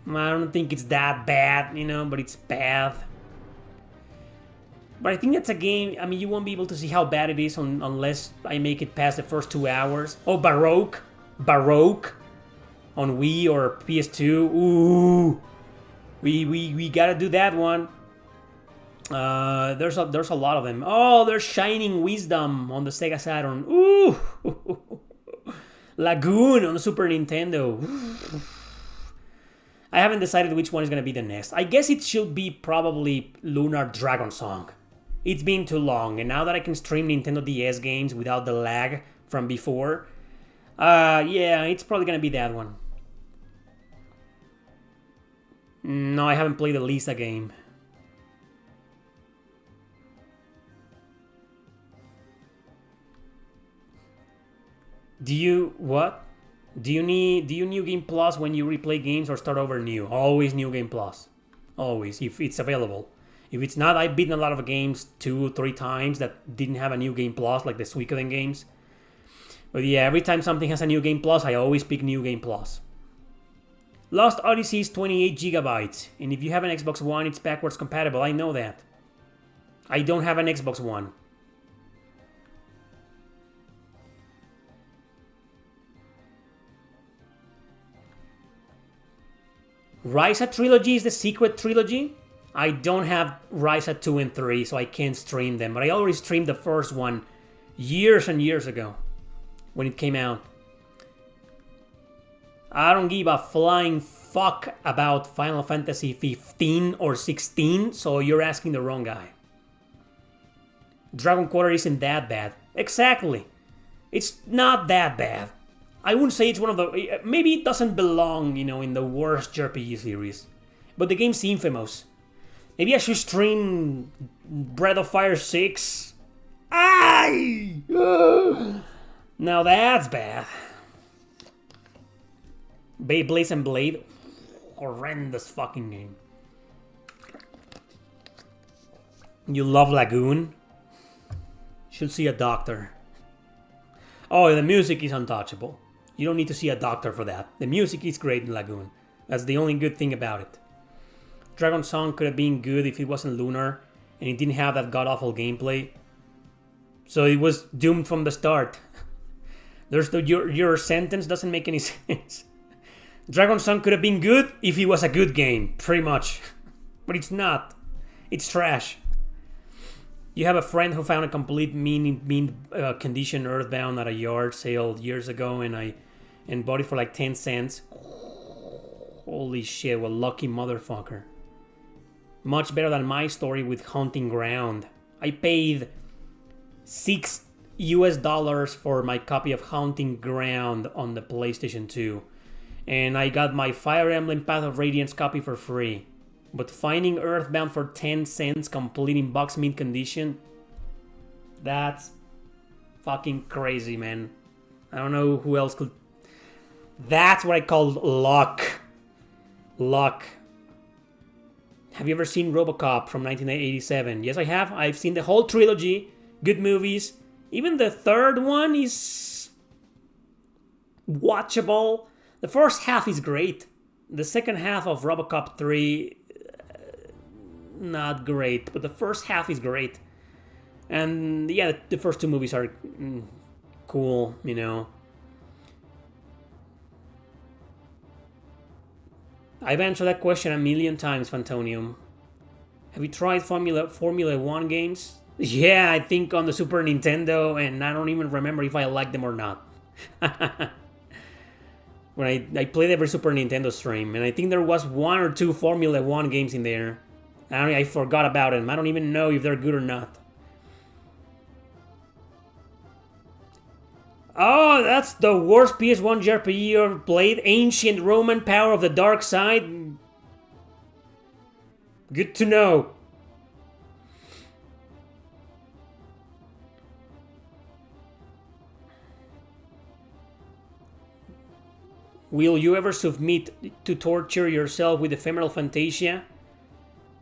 I don't think it's that bad, you know, but it's bad. But I think that's a game, I mean, you won't be able to see how bad it is unless I make it past the first 2 hours. Oh, Baroque. Baroque. On Wii or PS2. Ooh. We gotta do that one. There's a lot of them. Oh, there's Shining Wisdom on the Sega Saturn. Ooh. Lagoon on the Super Nintendo. I haven't decided which one is going to be the next. I guess it should be probably Lunar Dragon Song. It's been too long, and now that I can stream Nintendo DS games without the lag from before, yeah, it's probably going to be that one. No, I haven't played the Lisa game. What? Do you New Game Plus when you replay games or start over new? Always New Game Plus. Always, if it's available. If it's not, I've beaten a lot of games 2-3 times that didn't have a New Game Plus, like the Suikoden games. But yeah, every time something has a New Game Plus, I always pick New Game Plus. Lost Odyssey is 28 gigabytes, and if you have an Xbox One, it's backwards compatible. I know that. I don't have an Xbox One. Ryza Trilogy is the Secret Trilogy. I don't have Ryza 2 and 3, so I can't stream them. But I already streamed the first one years and years ago when it came out. I don't give a flying fuck about Final Fantasy 15 or 16, so you're asking the wrong guy. Dragon Quarter isn't that bad. Exactly. It's not that bad. I wouldn't say it's one of the... Maybe it doesn't belong, you know, in the worst JRPG series. But the game's infamous. Maybe I should stream Breath of Fire 6. Aye! Now that's bad. Blaze and Blade. Horrendous fucking game. You love Lagoon? Should see a doctor. Oh, the music is untouchable. You don't need to see a doctor for that. The music is great in Lagoon. That's the only good thing about it. Dragon Song could have been good if it wasn't Lunar and it didn't have that god-awful gameplay. So it was doomed from the start. Your sentence doesn't make any sense. Dragon Song could have been good if it was a good game, pretty much. But it's not. It's trash. You have a friend who found a complete mean condition Earthbound at a yard sale years ago, and bought it for like 10 cents. Holy shit, what a lucky motherfucker. Much better than my story with Haunting Ground. I paid $6 for my copy of Haunting Ground on the PlayStation 2. And I got my Fire Emblem Path of Radiance copy for free. But finding Earthbound for 10 cents complete in box mint condition, that's fucking crazy, man. I don't know who else could... That's what I call luck. Luck. Have you ever seen RoboCop from 1987? Yes, I have. I've seen the whole trilogy. Good movies. Even the third one is watchable. The first half is great. The second half of RoboCop 3, not great, but the first half is great. And yeah, the first two movies are cool, you know. I've answered that question a million times, Fantonium. Have you tried Formula 1 games? Yeah, I think on the Super Nintendo, and I don't even remember if I liked them or not. When I played every Super Nintendo stream, and I think there was 1 or 2 Formula 1 games in there. I forgot about them. I don't even know if they're good or not. Oh, that's the worst PS1 JRPG you ever played. Ancient Roman Power of the Dark Side. Good to know. Will you ever submit to torture yourself with ephemeral fantasia?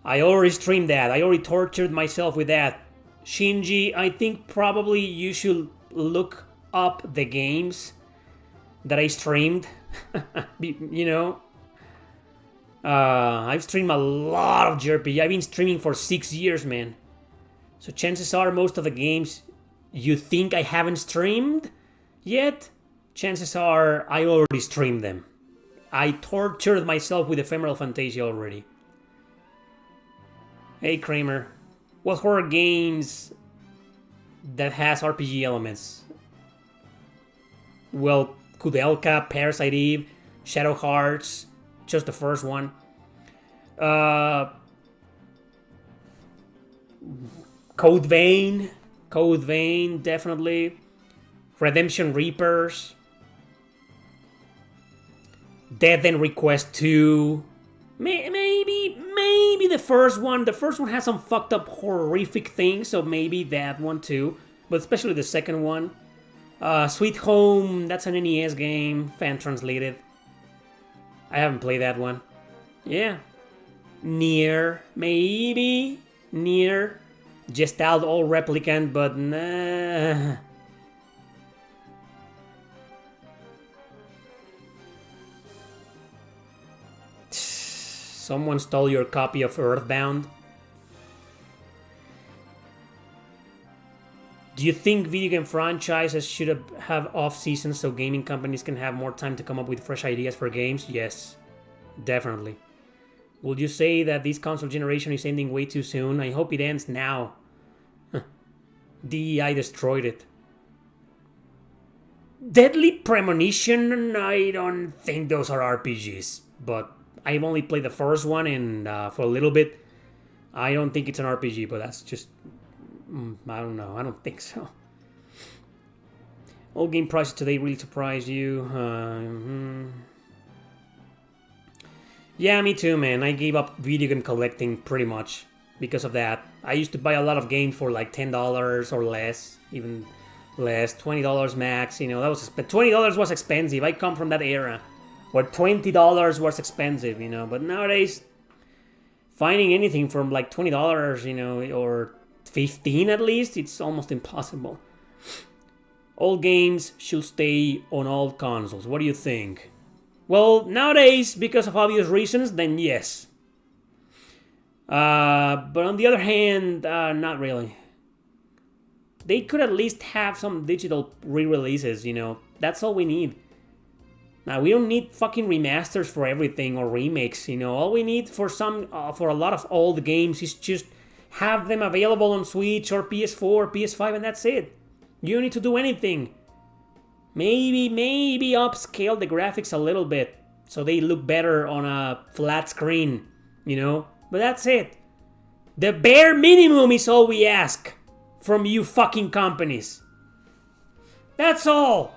I already streamed that. I already tortured myself with that. Shinji, I think probably you should look up the games that I streamed. You know? I've streamed a lot of JRPG. I've been streaming for 6 years, man. So chances are most of the games you think I haven't streamed yet, chances are I already streamed them. I tortured myself with Ephemeral Fantasia already. Hey Kramer, what horror games that has RPG elements? Well, Kudelka, Parasite Eve, Shadow Hearts, just the first one. Code Vein, definitely. Redemption Reapers. Death and Request 2. Maybe the first one. The first one has some fucked up horrific things, so maybe that one too. But especially the second one. Sweet Home, that's an NES game, fan translated. I haven't played that one. Yeah. Nier, maybe. Nier. Gestalt all replicant, but nah. Someone stole your copy of Earthbound. Do you think video game franchises should have off-seasons so gaming companies can have more time to come up with fresh ideas for games? Yes, definitely. Would you say that this console generation is ending way too soon? I hope it ends now. DEI destroyed it. Deadly Premonition? I don't think those are RPGs, but I've only played the first one and for a little bit. I don't think it's an RPG, but that's just... I don't know. I don't think so. All game prices today really surprised you. Yeah, me too, man. I gave up video game collecting pretty much because of that. I used to buy a lot of games for like $10 or less, even less, $20 max. You know, that was $20 was expensive. I come from that era where $20 was expensive, you know. But nowadays, finding anything from like $20, you know, or 15 at least, it's almost impossible. All games should stay on all consoles. What do you think? Well, nowadays, because of obvious reasons, then yes. But on the other hand, not really. They could at least have some digital re-releases, you know. That's all we need. Now, we don't need fucking remasters for everything or remakes, you know. All we need for for a lot of old games is just have them available on Switch or PS4, PS5, and that's it. You don't need to do anything. Maybe upscale the graphics a little bit so they look better on a flat screen, you know? But that's it. The bare minimum is all we ask from you fucking companies. That's all.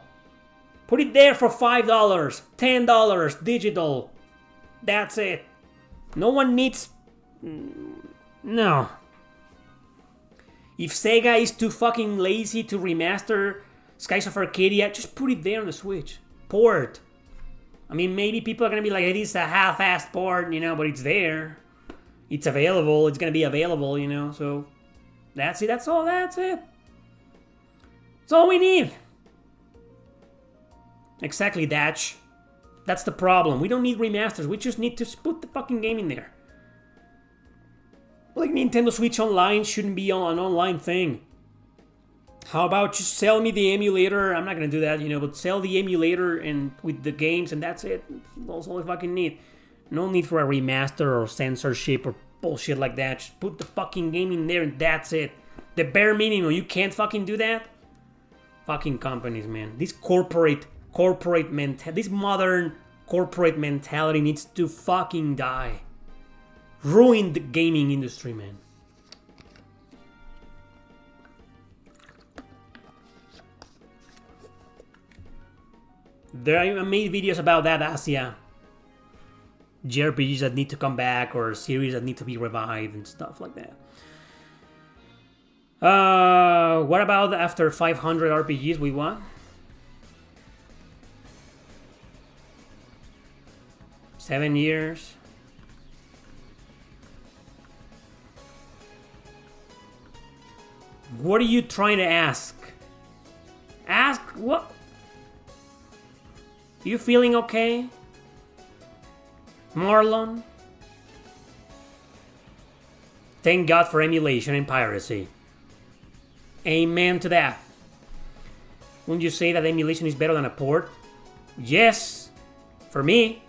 Put it there for $5, $10, digital. That's it. No one needs... No. If Sega is too fucking lazy to remaster Skies of Arcadia, just put it there on the Switch. Port. I mean, maybe people are gonna be like, it is a half-assed port, you know, but it's there. It's available. It's gonna be available, you know, so... That's it. That's all. That's it. That's all we need. Exactly, Datch. That's the problem. We don't need remasters. We just need to put the fucking game in there. Like Nintendo Switch Online shouldn't be an online thing. How about just sell me the emulator? I'm not gonna do that, but sell the emulator and with the games and that's it. That's all I fucking need. No need for a remaster or censorship or bullshit like that. Just put the fucking game in there and that's it. The bare minimum. You can't fucking do that? Fucking companies, man. This this modern corporate mentality needs to fucking die. Ruin the gaming industry, man. I made videos about that, Asia. JRPGs that need to come back or series that need to be revived and stuff like that. What about after 500 RPGs we won? 7 years. What are you trying to ask? Ask what? You feeling okay? Marlon? Thank God for emulation and piracy. Amen to that. Wouldn't you say that emulation is better than a port? Yes, for me.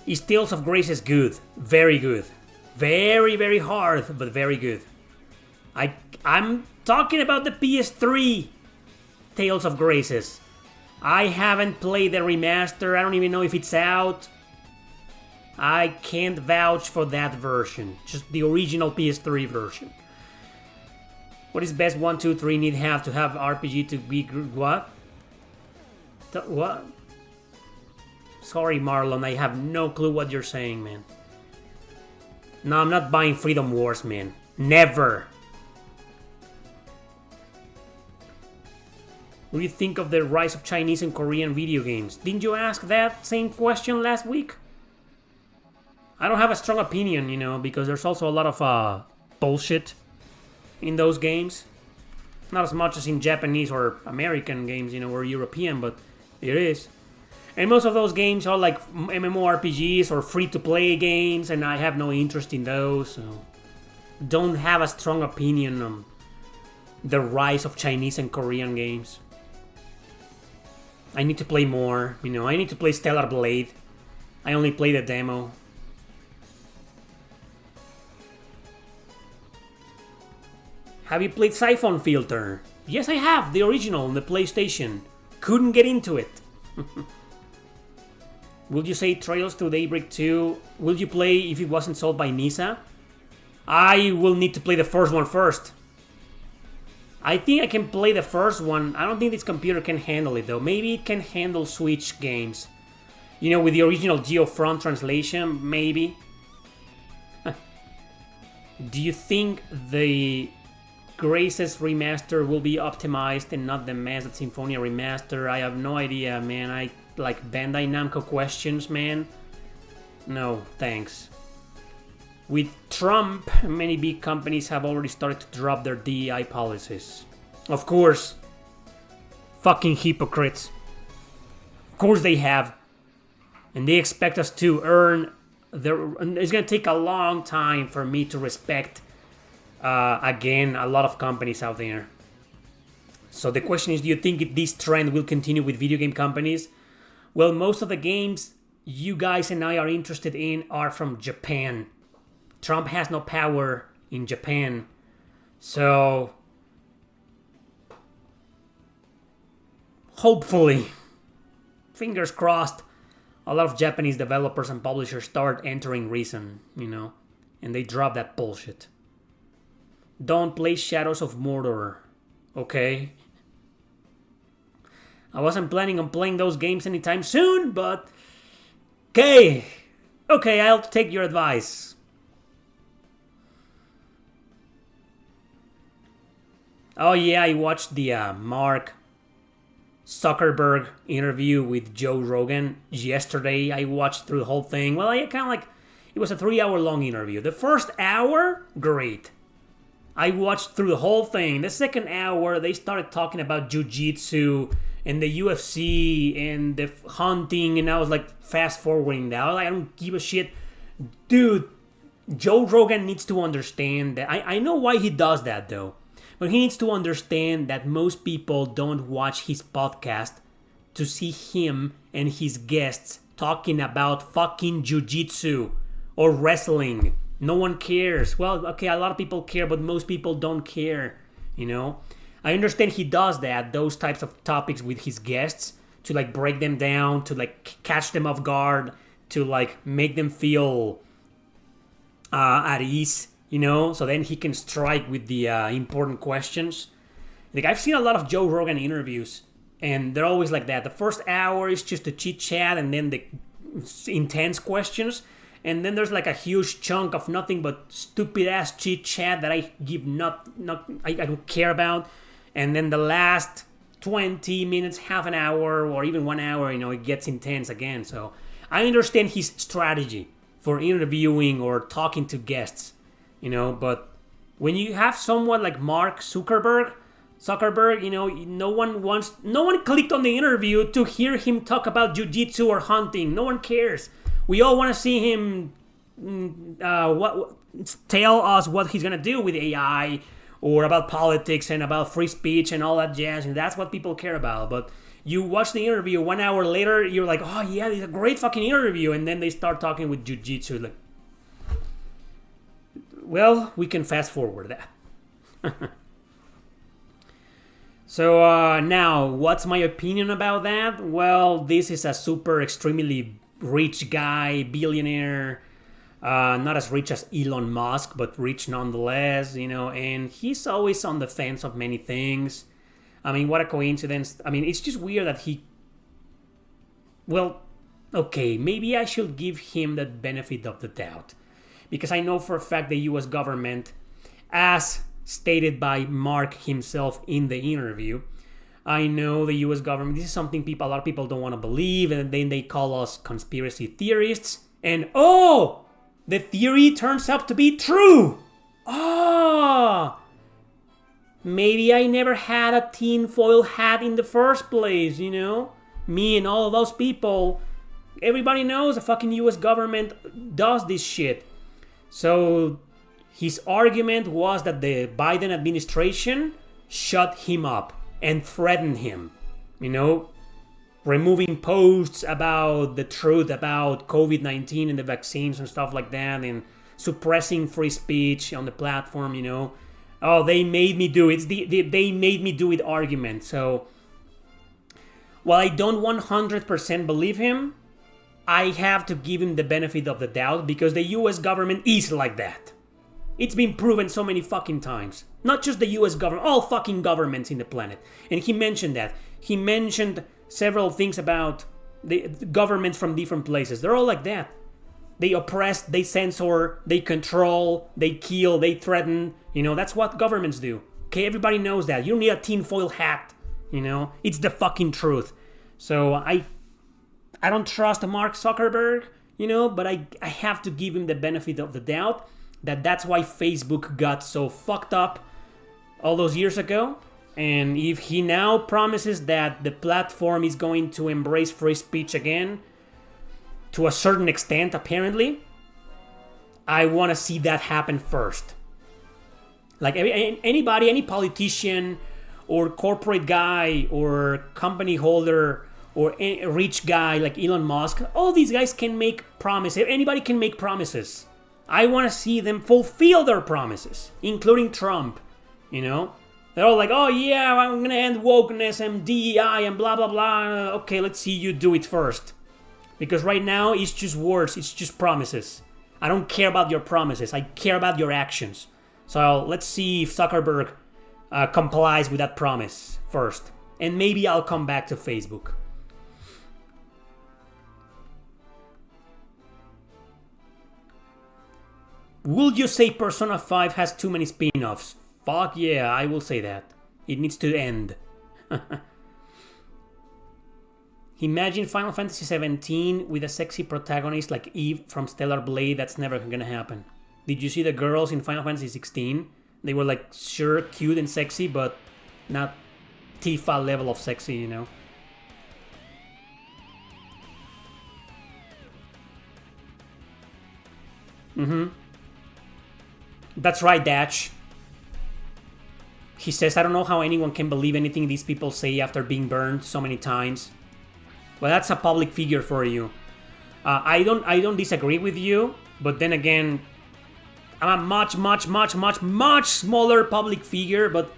Is Tales of Grace is good. Very good. Very, very hard, but very good. I'm talking about the PS3 Tales of Graces. I haven't played the remaster. I don't even know if it's out. I can't vouch for that version. Just the original PS3 version. What is best 1, 2, 3 need have to have RPG to be what? What? Sorry, Marlon. I have no clue what you're saying, man. No, I'm not buying Freedom Wars, man. Never. What do you think of the rise of Chinese and Korean video games? Didn't you ask that same question last week? I don't have a strong opinion, because there's also a lot of bullshit in those games. Not as much as in Japanese or American games, or European, but it is. And most of those games are like MMORPGs or free-to-play games, and I have no interest in those, so don't have a strong opinion on the rise of Chinese and Korean games. I need to play more, I need to play Stellar Blade. I only played a demo. Have you played Siphon Filter? Yes, I have, the original on the PlayStation. Couldn't get into it. Will you say Trails to Daybreak 2? Will you play if it wasn't sold by Nisa? I will need to play the first one first. I think I can play the first one. I don't think this computer can handle it though. Maybe it can handle Switch games. With the original Geofront translation, maybe. Do you think the Graces remaster will be optimized and not the mess that Symphonia remaster? I have no idea, man. I like Bandai Namco questions, man. No, thanks. With Trump, many big companies have already started to drop their DEI policies. Of course. Fucking hypocrites. Of course they have. And they expect us to earn their... It's gonna take a long time for me to respect, again, a lot of companies out there. So the question is, do you think this trend will continue with video game companies? Well, most of the games you guys and I are interested in are from Japan. Trump has no power in Japan. So, hopefully, fingers crossed, a lot of Japanese developers and publishers start entering reason, and they drop that bullshit. Don't play Shadows of Mordor, okay? I wasn't planning on playing those games anytime soon, but... Okay, I'll take your advice. Oh yeah, I watched the Mark Zuckerberg interview with Joe Rogan yesterday. I watched through the whole thing. Well, it was a 3-hour long interview. The first hour, great. I watched through the whole thing. The second hour, they started talking about jiu-jitsu and the UFC and the hunting, and I was like fast forwarding that. I was like, I don't give a shit. Dude, Joe Rogan needs to understand that. I know why he does that though, but he needs to understand that most people don't watch his podcast to see him and his guests talking about fucking jiu-jitsu or wrestling. No one cares. Well, okay, a lot of people care, but most people don't care, you know? I understand he does that, those types of topics with his guests, to like break them down, to like catch them off guard, to like make them feel at ease, you know? So then he can strike with the important questions. Like, I've seen a lot of Joe Rogan interviews, and they're always like that. The first hour is just a chit chat, and then the intense questions. And then there's like a huge chunk of nothing but stupid ass chit chat that I give I don't care about. And then the last 20 minutes, half an hour, or even 1 hour, you know, it gets intense again. So I understand his strategy for interviewing or talking to guests, you know. But when you have someone like Mark Zuckerberg, you know, no one clicked on the interview to hear him talk about jiu-jitsu or hunting. No one cares. We all want to see him tell us what he's going to do with AI or about politics and about free speech and all that jazz. And that's what people care about. But you watch the interview 1 hour later, you're like, oh yeah, it's a great fucking interview. And then they start talking with jiu-jitsu. Like, well, we can fast forward that. So now, what's my opinion about that? Well, this is a super extremely rich guy, billionaire, not as rich as Elon Musk, but rich nonetheless, you know, and he's always on the fence of many things. I mean, what a coincidence. I mean, it's just weird that well, okay, maybe I should give him the benefit of the doubt, because I know for a fact the US government, as stated by Mark himself in the interview, I know the US government, this is something a lot of people don't want to believe, and then they call us conspiracy theorists. And oh, the theory turns out to be true. Oh, maybe I never had a tinfoil hat in the first place, you know? Me and all of those people, everybody knows the fucking US government does this shit. So his argument was that the Biden administration shut him up and threatened him, you know, removing posts about the truth about COVID-19 and the vaccines and stuff like that, and suppressing free speech on the platform, you know. Oh, they made me do it. It's the they made me do it argument. So while I don't 100% believe him, I have to give him the benefit of the doubt, because the US government is like that. It's been proven so many fucking times. Not just the US government, all fucking governments in the planet. And he mentioned that. He mentioned several things about the governments from different places. They're all like that. They oppress, they censor, they control, they kill, they threaten. You know, that's what governments do. Okay, everybody knows that. You don't need a tinfoil hat. You know, it's the fucking truth. So I don't trust Mark Zuckerberg, you know, but I have to give him the benefit of the doubt. That's why Facebook got so fucked up all those years ago. And if he now promises that the platform is going to embrace free speech again, to a certain extent apparently, I want to see that happen first. Like anybody, any politician or corporate guy or company holder or a rich guy like Elon Musk, all these guys can make promises. Anybody can make promises. I want to see them fulfill their promises, including Trump, you know? They're all like, oh yeah, I'm going to end wokeness and DEI and blah, blah, blah. Okay, let's see you do it first. Because right now, it's just words, it's just promises. I don't care about your promises, I care about your actions. So let's see if Zuckerberg complies with that promise first. And maybe I'll come back to Facebook. Would you say Persona 5 has too many spin-offs? Fuck yeah, I will say that. It needs to end. Imagine Final Fantasy 17 with a sexy protagonist like Eve from Stellar Blade. That's never gonna happen. Did you see the girls in Final Fantasy 16? They were like, sure, cute and sexy, but not Tifa level of sexy, you know? Mm-hmm. That's right, Datch. He says, I don't know how anyone can believe anything these people say after being burned so many times. Well, that's a public figure for you. I don't disagree with you, but then again, I'm a much smaller public figure, but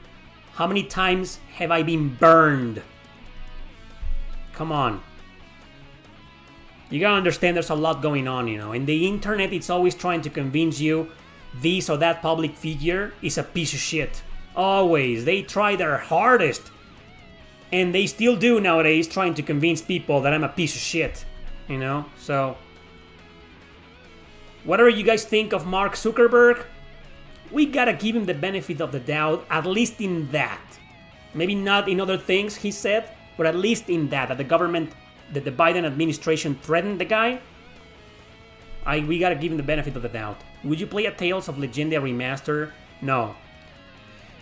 how many times have I been burned? Come on. You gotta understand there's a lot going on, you know. And the internet, it's always trying to convince you this or that public figure is a piece of shit. Always. They try their hardest. And they still do nowadays, trying to convince people that I'm a piece of shit. You know? So, whatever you guys think of Mark Zuckerberg, we gotta give him the benefit of the doubt, at least in that. Maybe not in other things he said, but at least in that the government, that the Biden administration threatened the guy. We gotta give him the benefit of the doubt. Would you play a Tales of Legendia remaster? No.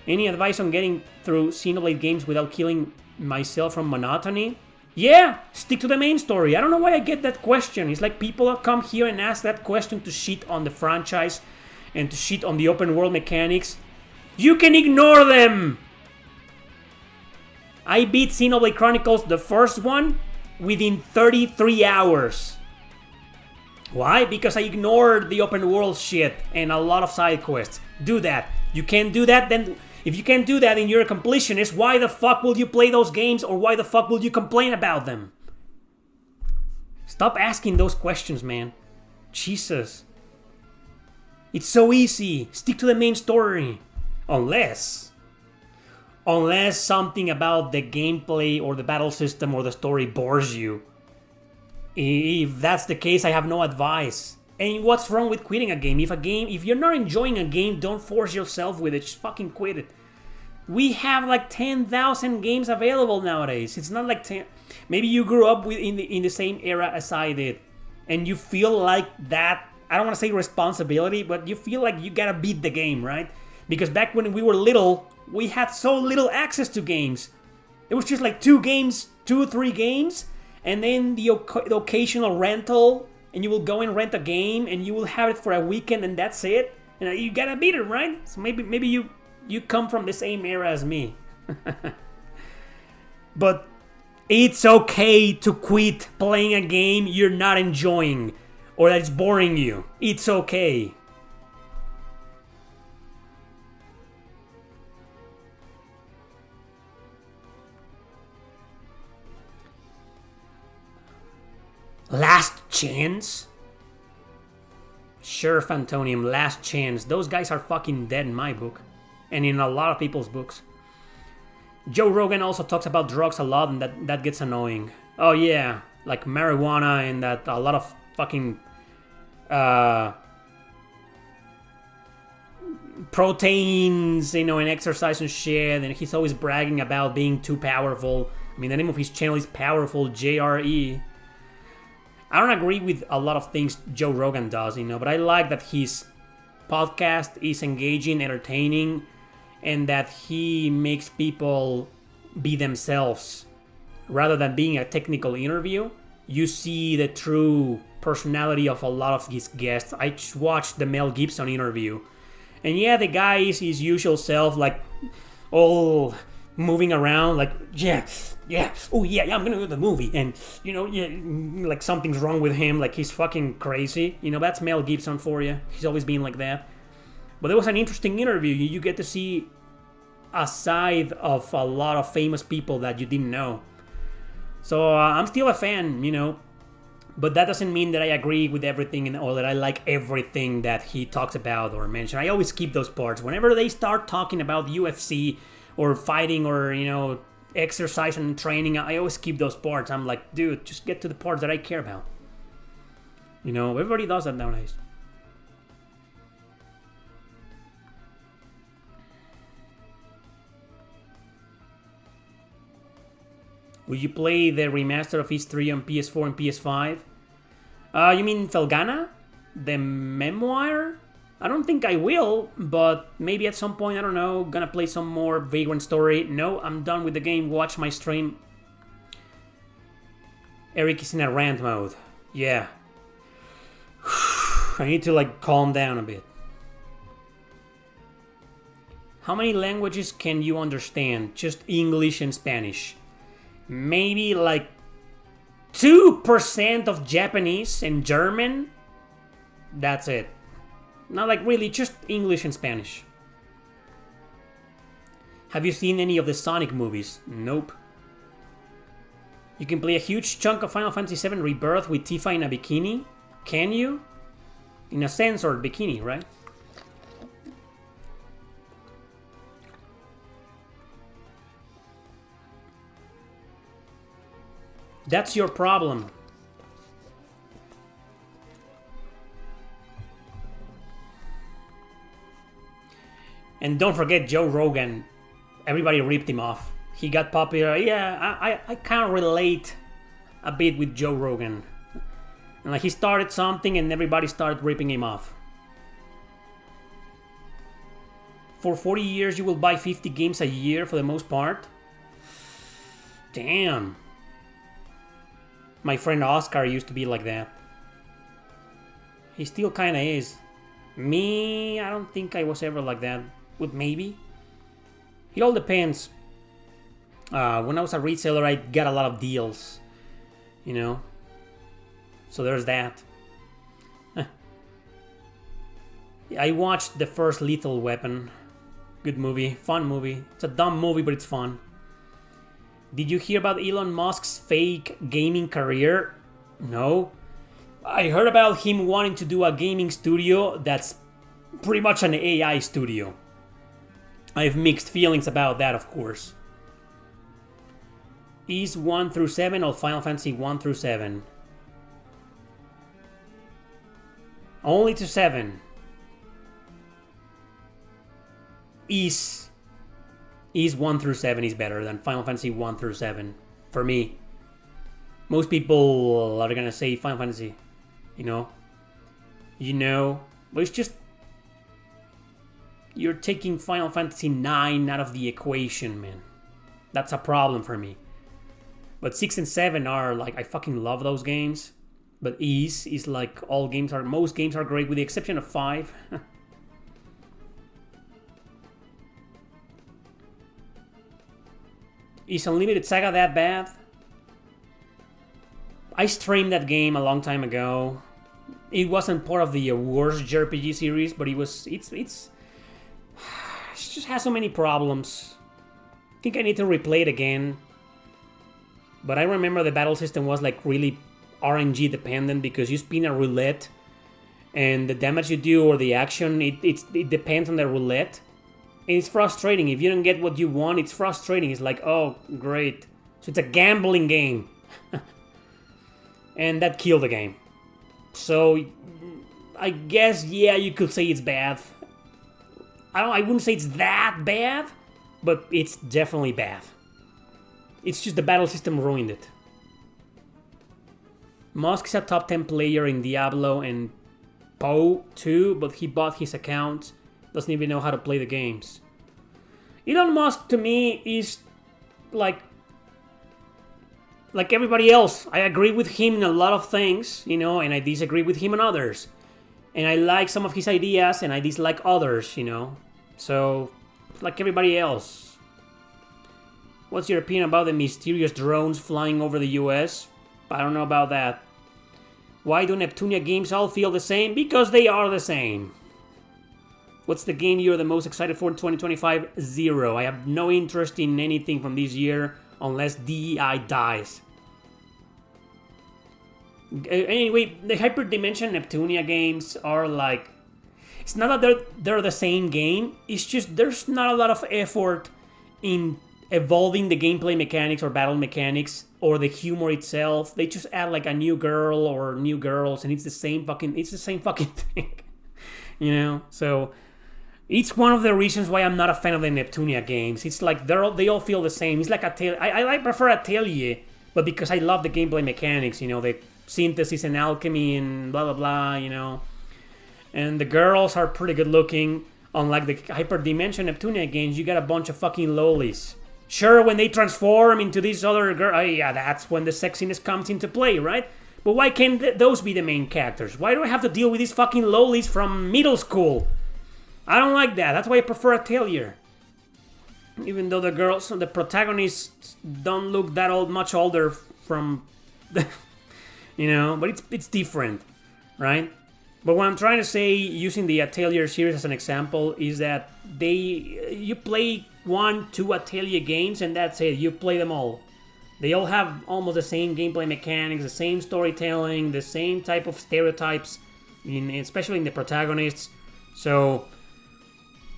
Any advice on getting through Xenoblade games without killing myself from monotony? Yeah, stick to the main story. I don't know why I get that question. It's like people come here and ask that question to shit on the franchise and to shit on the open world mechanics. You can ignore them! I beat Xenoblade Chronicles, the first one, within 33 hours. Why? Because I ignored the open world shit and a lot of side quests. Do that. You can't do that, then if you can't do that and you're a completionist, why the fuck will you play those games, or why the fuck will you complain about them? Stop asking those questions, man. Jesus. It's so easy. Stick to the main story. Unless something about the gameplay or the battle system or the story bores you. If that's the case, I have no advice. And what's wrong with quitting a game? If you're not enjoying a game, don't force yourself with it. Just fucking quit it. We have like 10,000 games available nowadays. It's not like 10. Maybe you grew up in the same era as I did, and you feel like that. I don't want to say responsibility, but you feel like you gotta beat the game, right? Because back when we were little, we had so little access to games. It was just like 2 or 3 games, and then the occasional rental. And you will go and rent a game, and you will have it for a weekend, and that's it. And you gotta beat it, right? So maybe you come from the same era as me. But it's okay to quit playing a game you're not enjoying or that's boring you. It's okay. Last chance? Sure, Phantonium, last chance. Those guys are fucking dead in my book. And in a lot of people's books. Joe Rogan also talks about drugs a lot, and that gets annoying. Oh yeah, like marijuana and that a lot of fucking proteins, you know, and exercise and shit, and he's always bragging about being too powerful. I mean, the name of his channel is Powerful JRE. I don't agree with a lot of things Joe Rogan does, you know, but I like that his podcast is engaging, entertaining, and that he makes people be themselves. Rather than being a technical interview, you see the true personality of a lot of his guests. I just watched the Mel Gibson interview, and yeah, the guy is his usual self, like all moving around, like, oh yeah, I'm gonna do the movie, and, you know, yeah, like something's wrong with him, like he's fucking crazy, you know, that's Mel Gibson for you. He's always been like that. But it was an interesting interview. You get to see a side of a lot of famous people that you didn't know. So I'm still a fan, you know, but that doesn't mean that I agree with everything or that I like everything that he talks about or mentions. I always keep those parts. Whenever they start talking about UFC or fighting or, you know, exercise and training, I always keep those parts. I'm like, dude, just get to the parts that I care about. You know, everybody does that nowadays. Will you play the remaster of East 3 on PS4 and PS5? You mean Felgana? The memoir? I don't think I will, but maybe at some point, I don't know, gonna play some more Vagrant Story. No, I'm done with the game. Watch my stream. Eric is in a rant mode. Yeah. I need to like calm down a bit. How many languages can you understand? Just English and Spanish. Maybe like 2% of Japanese and German. That's it. Not like really, just English and Spanish. Have you seen any of the Sonic movies? Nope. You can play a huge chunk of Final Fantasy VII Rebirth with Tifa in a bikini? Can you? In a censored bikini, right? That's your problem. And don't forget Joe Rogan. Everybody ripped him off. He got popular. Yeah, I can't relate a bit with Joe Rogan. And like he started something and everybody started ripping him off. For 40 years you will buy 50 games a year for the most part? Damn. My friend Oscar used to be like that. He still kinda is. Me, I don't think I was ever like that. But maybe. It all depends. When I was a reseller, I got a lot of deals. You know? So there's that. I watched the first Lethal Weapon. Good movie. Fun movie. It's a dumb movie, but it's fun. Did you hear about Elon Musk's fake gaming career? No. I heard about him wanting to do a gaming studio that's pretty much an AI studio. I have mixed feelings about that, of course. Is 1 through 7 or Final Fantasy 1 through 7? Only to 7. Is 1 through 7 is better than Final Fantasy 1 through 7 for me. Most people are gonna say Final Fantasy, you know, but it's just you're taking Final Fantasy 9 out of the equation, man. That's a problem for me. But 6 and 7 are like, I fucking love those games. But Ys is like most games are great with the exception of 5. Is Unlimited Saga that bad? I streamed that game a long time ago. It wasn't part of the worst JRPG series, but it just has so many problems. I think I need to replay it again. But I remember the battle system was like really RNG dependent because you spin a roulette and the damage you do or the action, it depends on the roulette. And it's frustrating. If you don't get what you want, it's frustrating. It's like, oh, great. So it's a gambling game. And that killed the game. So I guess, yeah, you could say it's bad. I wouldn't say it's that bad, but it's definitely bad. It's just the battle system ruined it. Musk is a top 10 player in Diablo and PoE too, but he bought his account. Doesn't even know how to play the games. Elon Musk to me is like everybody else. I agree with him in a lot of things, you know, and I disagree with him on others. And I like some of his ideas and I dislike others, you know. So, like everybody else. What's your opinion about the mysterious drones flying over the US? I don't know about that. Why do Neptunia games all feel the same? Because they are the same. What's the game you're the most excited for in 2025? Zero. I have no interest in anything from this year unless DEI dies. Anyway, the Hyperdimension Neptunia games are like... It's not that they're the same game. It's just there's not a lot of effort in evolving the gameplay mechanics or battle mechanics or the humor itself. They just add like a new girl or new girls and it's the same fucking thing. You know? So it's one of the reasons why I'm not a fan of the Neptunia games. It's like they all feel the same. It's like I prefer Atelier, but because I love the gameplay mechanics, you know, the synthesis and alchemy and blah blah blah, you know. And the girls are pretty good looking. Unlike the Hyperdimension Neptunia games, you got a bunch of fucking lowlies. Sure, when they transform into these other girls, yeah, that's when the sexiness comes into play, right? But why can't those be the main characters? Why do I have to deal with these fucking lowlies from middle school? I don't like that. That's why I prefer Atelier. Even though the girls, the protagonists don't look that much older from, you know, but it's different, right? But what I'm trying to say, using the Atelier series as an example, is that you play 1-2 Atelier games and that's it. You play them all. They all have almost the same gameplay mechanics, the same storytelling, the same type of stereotypes, especially in the protagonists. So,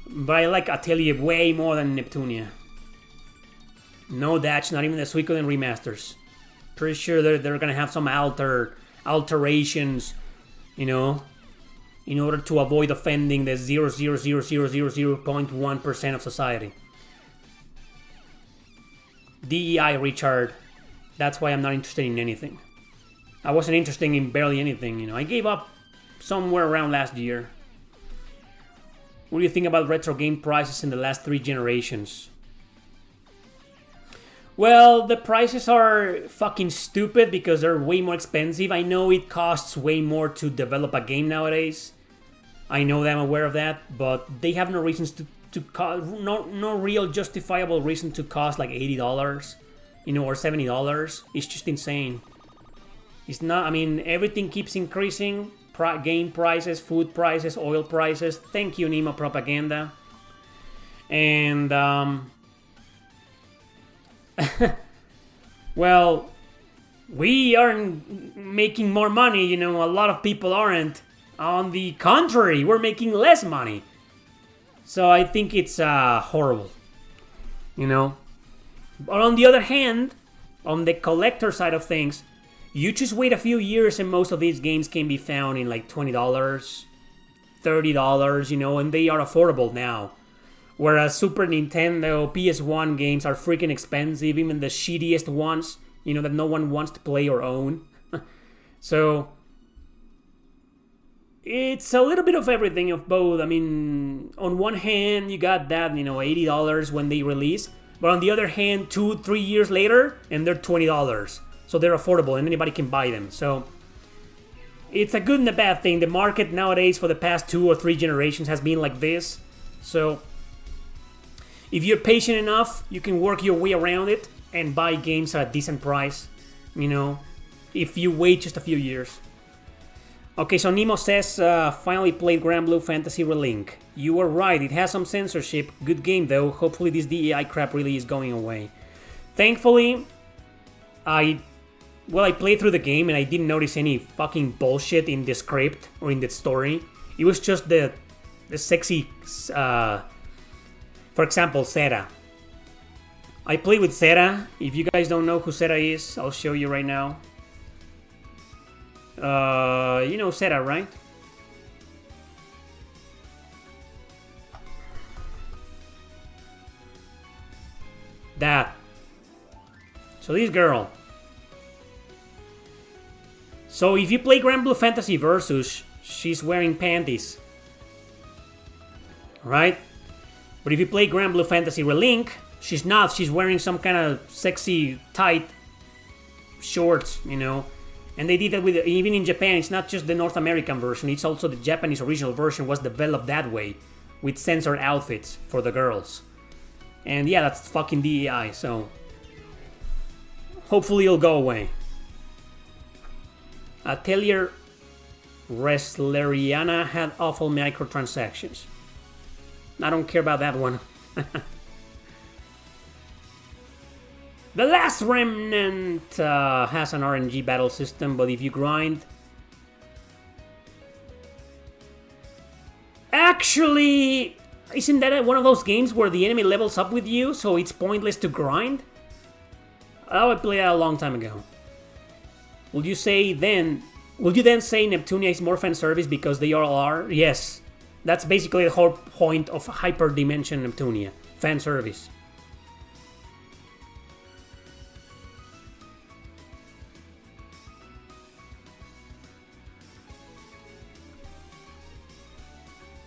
but I like Atelier way more than Neptunia. No Datch, not even the Suikoden remasters. Pretty sure they're gonna have some alterations, you know, in order to avoid offending the 0.1% of society. DEI, Richard. That's why I'm not interested in anything. I wasn't interested in barely anything, you know. I gave up somewhere around last year. What do you think about retro game prices in the last 3 generations? Well, the prices are fucking stupid because they're way more expensive. I know it costs way more to develop a game nowadays. I know that, I'm aware of that, but they have no reasons to cost, no real justifiable reason to cost like $80, you know, or $70. It's just insane. It's not, I mean, everything keeps increasing. Game prices, food prices, oil prices. Thank you, Nemo Propaganda. And, well, we aren't making more money, you know, a lot of people aren't. On the contrary, we're making less money. So I think it's horrible, you know. But on the other hand, on the collector side of things, you just wait a few years and most of these games can be found in like $20, $30, you know, and they are affordable now. Whereas Super Nintendo, PS1 games are freaking expensive, even the shittiest ones, you know, that no one wants to play or own. So it's a little bit of everything of both. I mean, on one hand, you got that, you know, $80 when they release. But on the other hand, 2-3 years later, and they're $20. So they're affordable and anybody can buy them. So it's a good and a bad thing. The market nowadays for the past 2 or 3 generations has been like this. So if you're patient enough, you can work your way around it and buy games at a decent price, you know, if you wait just a few years. Okay, so Nemo says, finally played Grand Blue Fantasy Relink. You were right, it has some censorship. Good game though. Hopefully this DEI crap really is going away. Thankfully, I played through the game and I didn't notice any fucking bullshit in the script or in the story. It was just the sexy, for example, Sera. I played with Sera. If you guys don't know who Sera is, I'll show you right now. You know Sera, right? That. So this girl. So if you play Grand Blue Fantasy Versus, she's wearing panties. Right? But if you play Grand Blue Fantasy Relink, she's not. She's wearing some kind of sexy, tight shorts, you know. And they did that with, even in Japan, it's not just the North American version, it's also the Japanese original version was developed that way, with censored outfits for the girls. And yeah, that's fucking DEI, so hopefully it'll go away. Atelier Wrestleriana had awful microtransactions. I don't care about that one. The Last Remnant has an RNG battle system, but if you grind... Actually, isn't that one of those games where the enemy levels up with you, so it's pointless to grind? I would play that a long time ago. Would you then say Neptunia is more fan service because they all are? Yes. That's basically the whole point of Hyperdimension Neptunia. Fan service.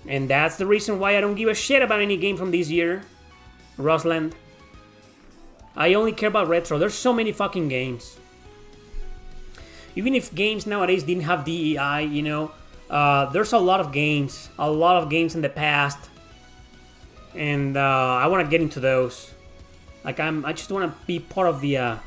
And that's the reason why I don't give a shit about any game from this year, Rosland. I only care about retro. There's so many fucking games. Even if games nowadays didn't have DEI, you know, there's a lot of games in the past, and I want to get into those. Like I just want to be part of the.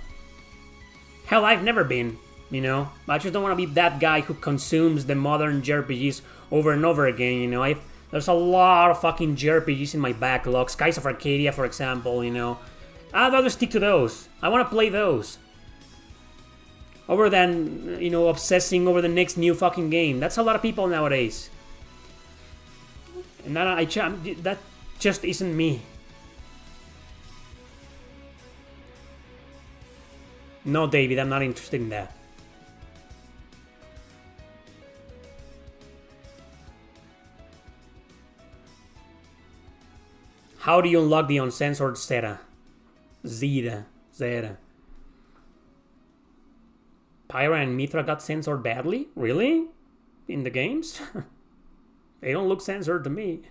Hell, I've never been, you know. I just don't want to be that guy who consumes the modern JRPGs over and over again, you know. There's a lot of fucking JRPGs in my backlog. Skies of Arcadia, for example, you know. I'd rather stick to those. I want to play those. Over than, you know, obsessing over the next new fucking game. That's a lot of people nowadays. And that just isn't me. No, David, I'm not interested in that. How do you unlock the uncensored Zeta? Zeta. Pyra and Mithra got censored badly? Really? In the games? They don't look censored to me.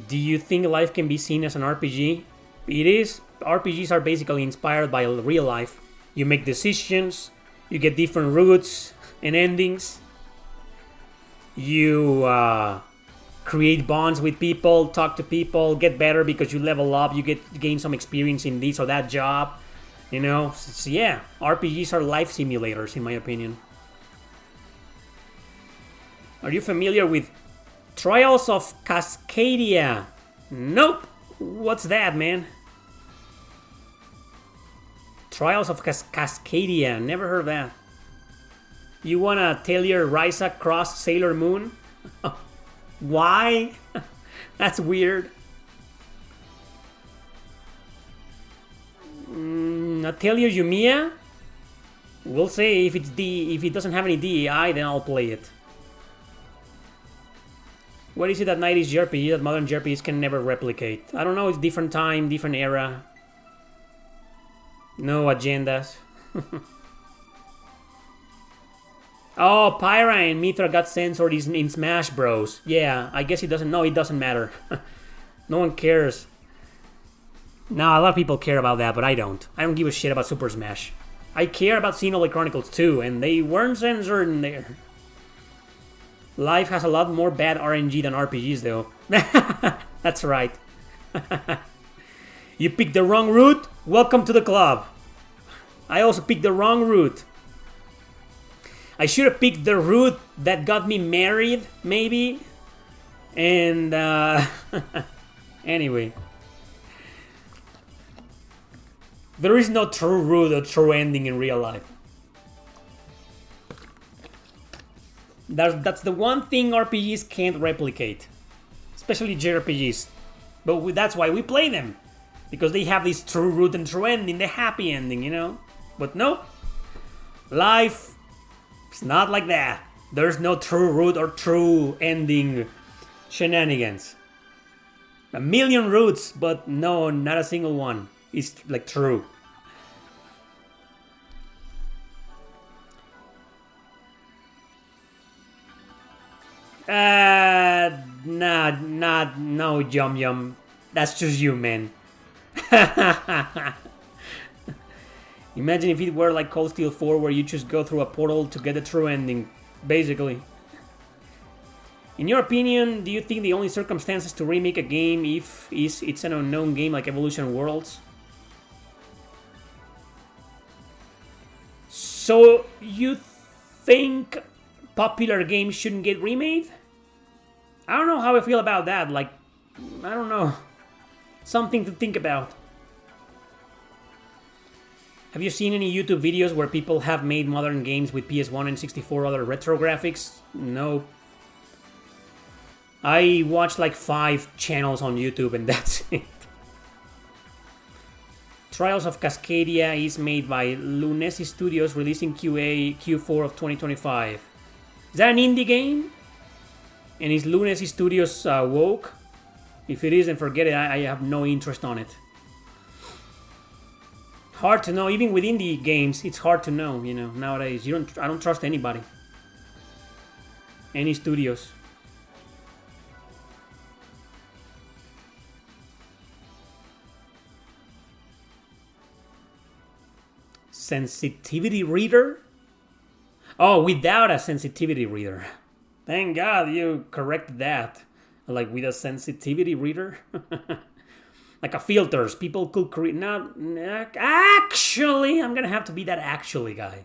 Do you think life can be seen as an RPG? It is. RPGs are basically inspired by real life. You make decisions, you get different routes and endings. You create bonds with people, talk to people, get better because you level up, you gain some experience in this or that job. You know, so yeah, RPGs are life simulators in my opinion. Are you familiar with Trials of Cascadia? Nope. What's that, man? Trials of Cascadia. Never heard of that. You wanna tell your Ryza cross Sailor Moon? Why? That's weird. Atelier Yumiya? We'll see if it doesn't have any DEI, then I'll play it. What is it that 90s JRPG that modern JRPGs can never replicate? I don't know, it's different time, different era. No agendas. Oh, Pyra and Mithra got censored in Smash Bros. Yeah, I guess it doesn't. No, it doesn't matter. No one cares. No, a lot of people care about that, but I don't. I don't give a shit about Super Smash. I care about Xenoblade Chronicles 2, and they weren't censored in there. Life has a lot more bad RNG than RPGs, though. That's right. You picked the wrong route? Welcome to the club. I also picked the wrong route. I should have picked the route that got me married, maybe. And, anyway. There is no true route or true ending in real life. That's the one thing RPGs can't replicate. Especially JRPGs. But that's why we play them. Because they have this true route and true ending, the happy ending, you know? But nope. Life... it's not like that. There's no true route or true ending shenanigans. A million routes, but no, not a single one is like true. No, Yum Yum. That's just you, man. Imagine if it were like Cold Steel 4 where you just go through a portal to get the true ending, basically. In your opinion, do you think the only circumstances to remake a game is it's an unknown game like Evolution Worlds? So you think popular games shouldn't get remade? I don't know how I feel about that, like, I don't know. Something to think about. Have you seen any YouTube videos where people have made modern games with PS1 and 64 other retro graphics? No. I watched like 5 channels on YouTube and that's it. Trials of Cascadia is made by Lunesi Studios, releasing Q4 of 2025. Is that an indie game? And is Lunesi Studios woke? If it is, then forget it. I have no interest on it. Hard to know, even with indie games, it's hard to know, you know, nowadays. I don't trust anybody. Any studios. Sensitivity reader? Oh, without a sensitivity reader. Thank God you corrected that. Like with a sensitivity reader? Like a filters. People could create... Not... Actually, I'm gonna have to be that actually guy.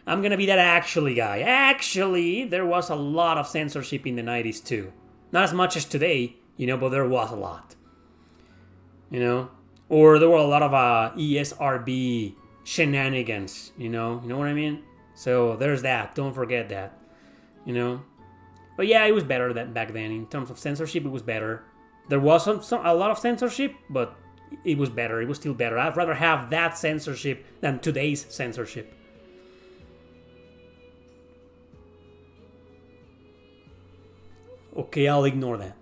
I'm gonna be that actually guy. Actually, there was a lot of censorship in the 90s too. Not as much as today, you know, but there was a lot. You know? Or there were a lot of ESRB shenanigans, you know what I mean? So there's that. Don't forget that, you know. But yeah, it was better back then in terms of censorship. It was better. There was a lot of censorship, but it was better. It was still better. I'd rather have that censorship than today's censorship. Okay, I'll ignore that.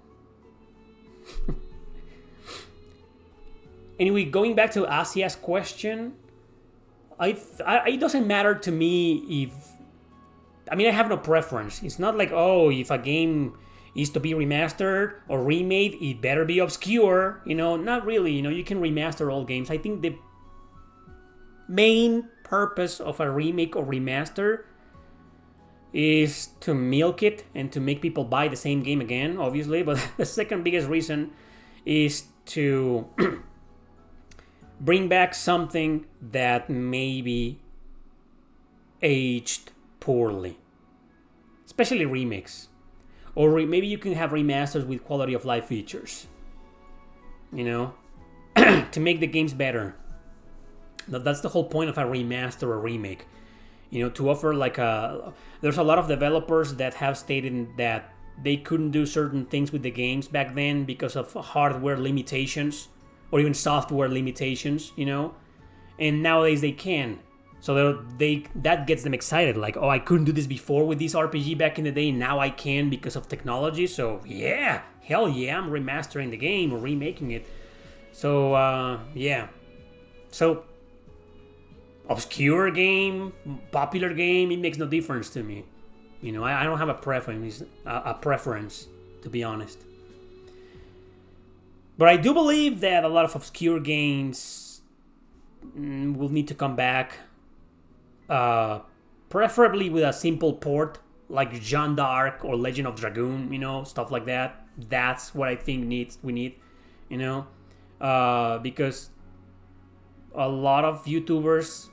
Anyway, going back to Asia's question, it doesn't matter to me if... I mean, I have no preference. It's not like, oh, if a game is to be remastered or remade, it better be obscure. You know, not really. You know, you can remaster old games. I think the main purpose of a remake or remaster is to milk it and to make people buy the same game again, obviously. But the second biggest reason is to... bring back something that maybe aged poorly. Especially remakes. Or maybe you can have remasters with quality of life features. You know? To make the games better. That's the whole point of a remaster or remake. You know, to offer like a... There's a lot of developers that have stated that they couldn't do certain things with the games back then because of hardware limitations. Or even software limitations, you know? And nowadays they can. So that gets them excited. Like, oh, I couldn't do this before with this RPG back in the day. Now I can because of technology. So, yeah. Hell yeah, I'm remastering the game or remaking it. So, yeah. So, obscure game, popular game, it makes no difference to me. You know, I don't have a preference, to be honest. But I do believe that a lot of obscure games will need to come back. Preferably with a simple port, like Jeanne d'Arc or Legend of Dragoon, you know, stuff like that. That's what I think we need, you know. Because a lot of YouTubers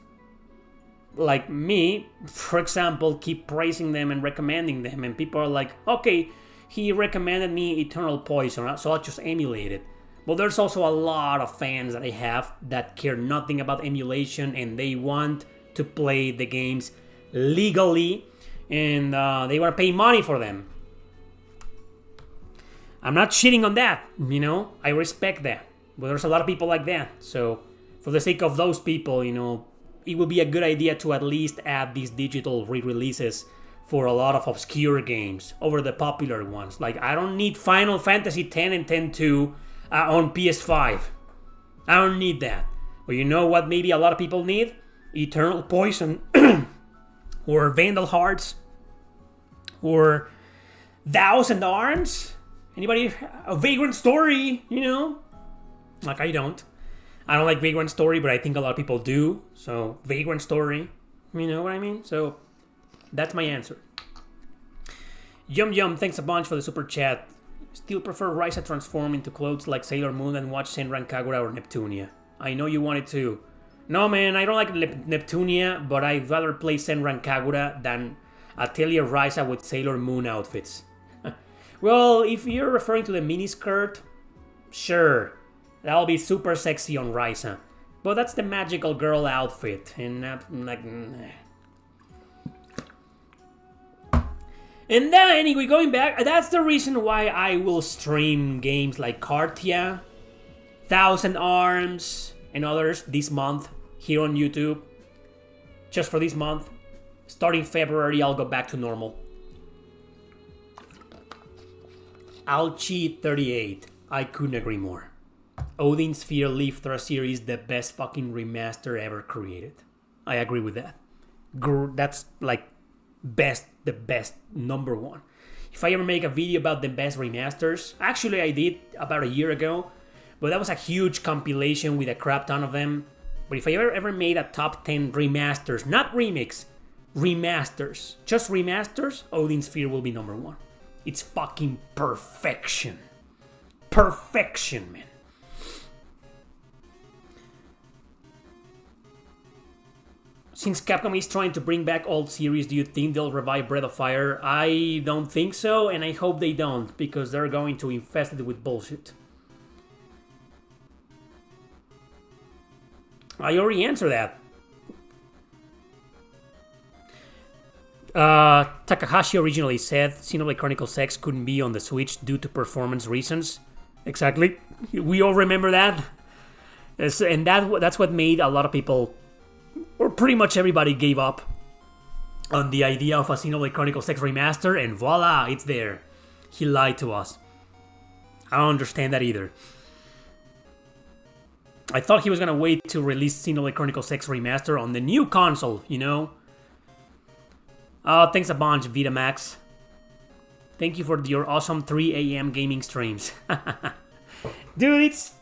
like me, for example, keep praising them and recommending them. And people are like, okay, he recommended me Eternal Poison, so I'll just emulate it. But there's also a lot of fans that I have that care nothing about emulation and they want to play the games legally and they want to pay money for them. I'm not shitting on that, you know, I respect that. But there's a lot of people like that. So for the sake of those people, you know, it would be a good idea to at least add these digital re-releases for a lot of obscure games over the popular ones. Like, I don't need Final Fantasy X and X-2 on PS5. I don't need that. But you know what maybe a lot of people need? Eternal Poison or Vandal Hearts or Thousand Arms. Anybody? A Vagrant Story, you know? Like, I don't like Vagrant Story, but I think a lot of people do. So, Vagrant Story, you know what I mean? So, that's my answer. Yum, thanks a bunch for the super chat. Still prefer Risa transform into clothes like Sailor Moon and watch Senran Kagura or Neptunia. I know you wanted to. No, man, I don't like Neptunia, but I'd rather play Senran Kagura than Atelier Risa with Sailor Moon outfits. Well, if you're referring to the miniskirt, sure. That'll be super sexy on Risa. But that's the magical girl outfit, and like... And then, anyway, going back, that's the reason why I will stream games like Cartia, Thousand Arms, and others this month here on YouTube. Just for this month. Starting February, I'll go back to normal. Alchi38. I couldn't agree more. Odin's Sphere Leaf Thrush series, the best fucking remaster ever created. I agree with that. That's like the best number one. If I ever make a video about the best remasters, actually I did about a year ago, but that was a huge compilation with a crap ton of them. But if I ever made a top 10 remasters, not remix, remasters, just remasters, Odin Sphere will be number one. It's fucking perfection. Perfection, man. Since Capcom is trying to bring back old series, do you think they'll revive Breath of Fire? I don't think so, and I hope they don't, because they're going to infest it with bullshit. I already answered that. Takahashi originally said Xenoblade Chronicles X couldn't be on the Switch due to performance reasons. Exactly. We all remember that. And that's what made a lot of people, or pretty much everybody, gave up on the idea of a Xenoblade Chronicles X remaster, and voila, it's there. He lied to us. I don't understand that either. I thought he was gonna wait to release Xenoblade Chronicles X remaster on the new console, you know? Thanks a bunch, Vitamax. Thank you for your awesome 3 a.m. gaming streams. Dude, it's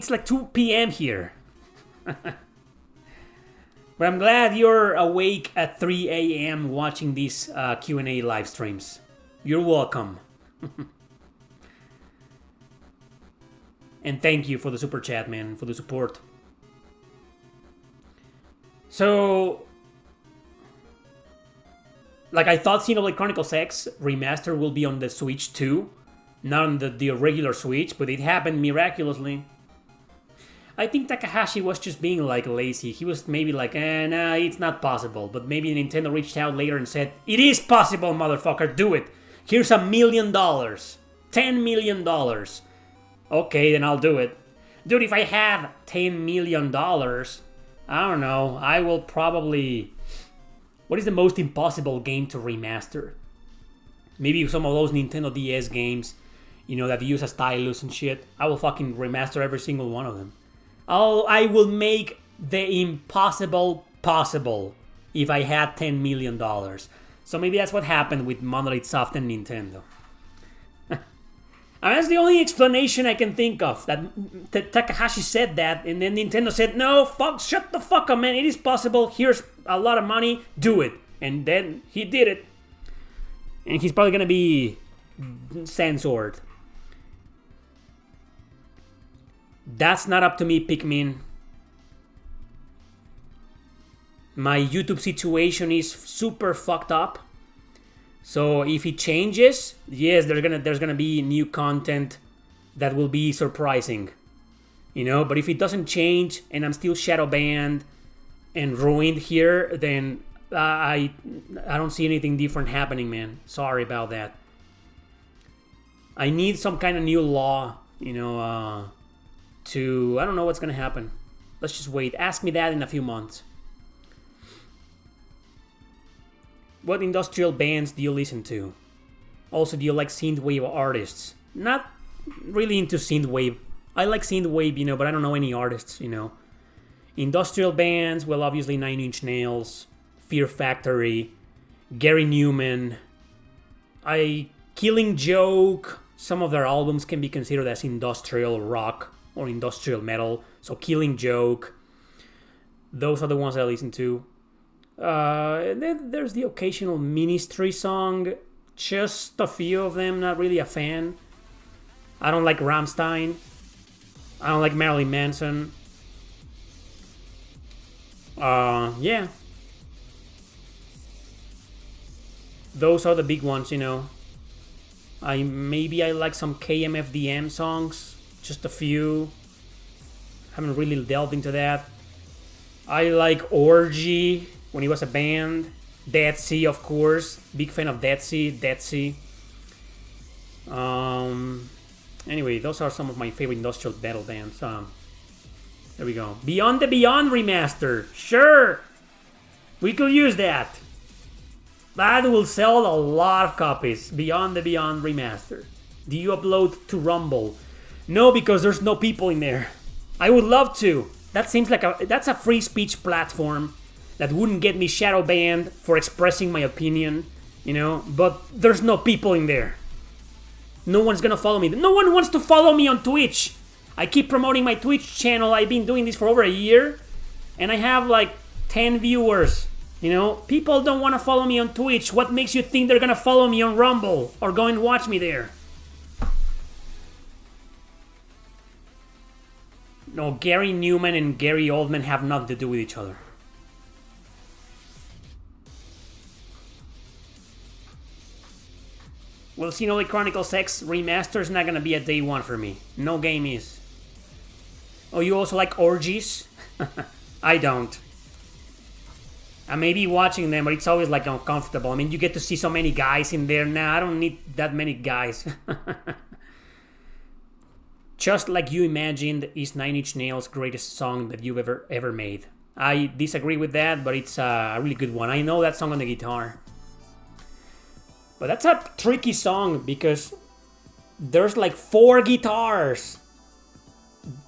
like 2 p.m. here. But I'm glad you're awake at 3 a.m. watching these Q&A live streams. You're welcome. And thank you for the super chat, man, for the support. So, like, I thought Xenoblade Chronicles X remaster will be on the Switch too, not on the regular Switch, but it happened miraculously. I think Takahashi was just being like lazy. He was maybe like, nah, it's not possible. But maybe Nintendo reached out later and said, it is possible, motherfucker, do it. Here's $1 million. $10 million. Okay, then I'll do it. Dude, if I have $10 million, I don't know, I will probably... What is the most impossible game to remaster? Maybe some of those Nintendo DS games, you know, that use a stylus and shit. I will fucking remaster every single one of them. I will make the impossible possible if I had $10 million. So maybe that's what happened with Monolith Soft and Nintendo. And that's the only explanation I can think of. That Takahashi said that, and then Nintendo said, no, fuck, shut the fuck up, man. It is possible. Here's a lot of money. Do it. And then he did it. And he's probably going to be censored. That's not up to me, Pikmin. My YouTube situation is super fucked up. So if it changes, yes, there's gonna be new content that will be surprising, you know. But if it doesn't change and I'm still shadow banned and ruined here, then I don't see anything different happening, man. Sorry about that. I need some kind of new law, you know, I don't know what's gonna happen. Let's just wait. Ask me that in a few months. What industrial bands do you listen to? Also, do you like synthwave artists? Not really into synthwave. I like synthwave, you know, but I don't know any artists, you know. Industrial bands, well, obviously 9 Inch Nails, Fear Factory, Gary Newman, Killing Joke. Some of their albums can be considered as industrial rock or industrial metal. So Killing Joke. Those are the ones I listen to. Then there's the occasional Ministry song. Just a few of them, not really a fan. I don't like Rammstein. I don't like Marilyn Manson. Yeah. Those are the big ones, you know. Maybe I like some KMFDM songs. Just a few. Haven't really delved into that. I like Orgy when he was a band. Dead Sea, of course. Big fan of Dead Sea. Anyway, those are some of my favorite industrial metal bands. There we go. Beyond the Beyond remaster. Sure. We could use that. That will sell a lot of copies. Beyond the Beyond remaster. Do you upload to Rumble? No, because there's no people in there. I would love to. That seems like that's a free speech platform. that wouldn't get me shadow banned for expressing my opinion, you know, but there's no people in there. No one's gonna follow me. No one wants to follow me on Twitch. I keep promoting my Twitch channel. I've been doing this for over a year, and I have like 10 viewers. You know, people don't want to follow me on Twitch. What makes you think they're gonna follow me on Rumble or go and watch me there? No, Gary Newman and Gary Oldman have nothing to do with each other. Well, Xenoblade Chronicles X Remaster is not gonna be a day one for me. No game is. Oh, you also like orgies? I don't. I may be watching them, but it's always like uncomfortable. I mean, you get to see so many guys in there. Nah, I don't need that many guys. Just Like You Imagined is Nine Inch Nails' greatest song that you've ever made. I disagree with that, but it's a really good one. I know that song on the guitar. But that's a tricky song because there's like 4 guitars.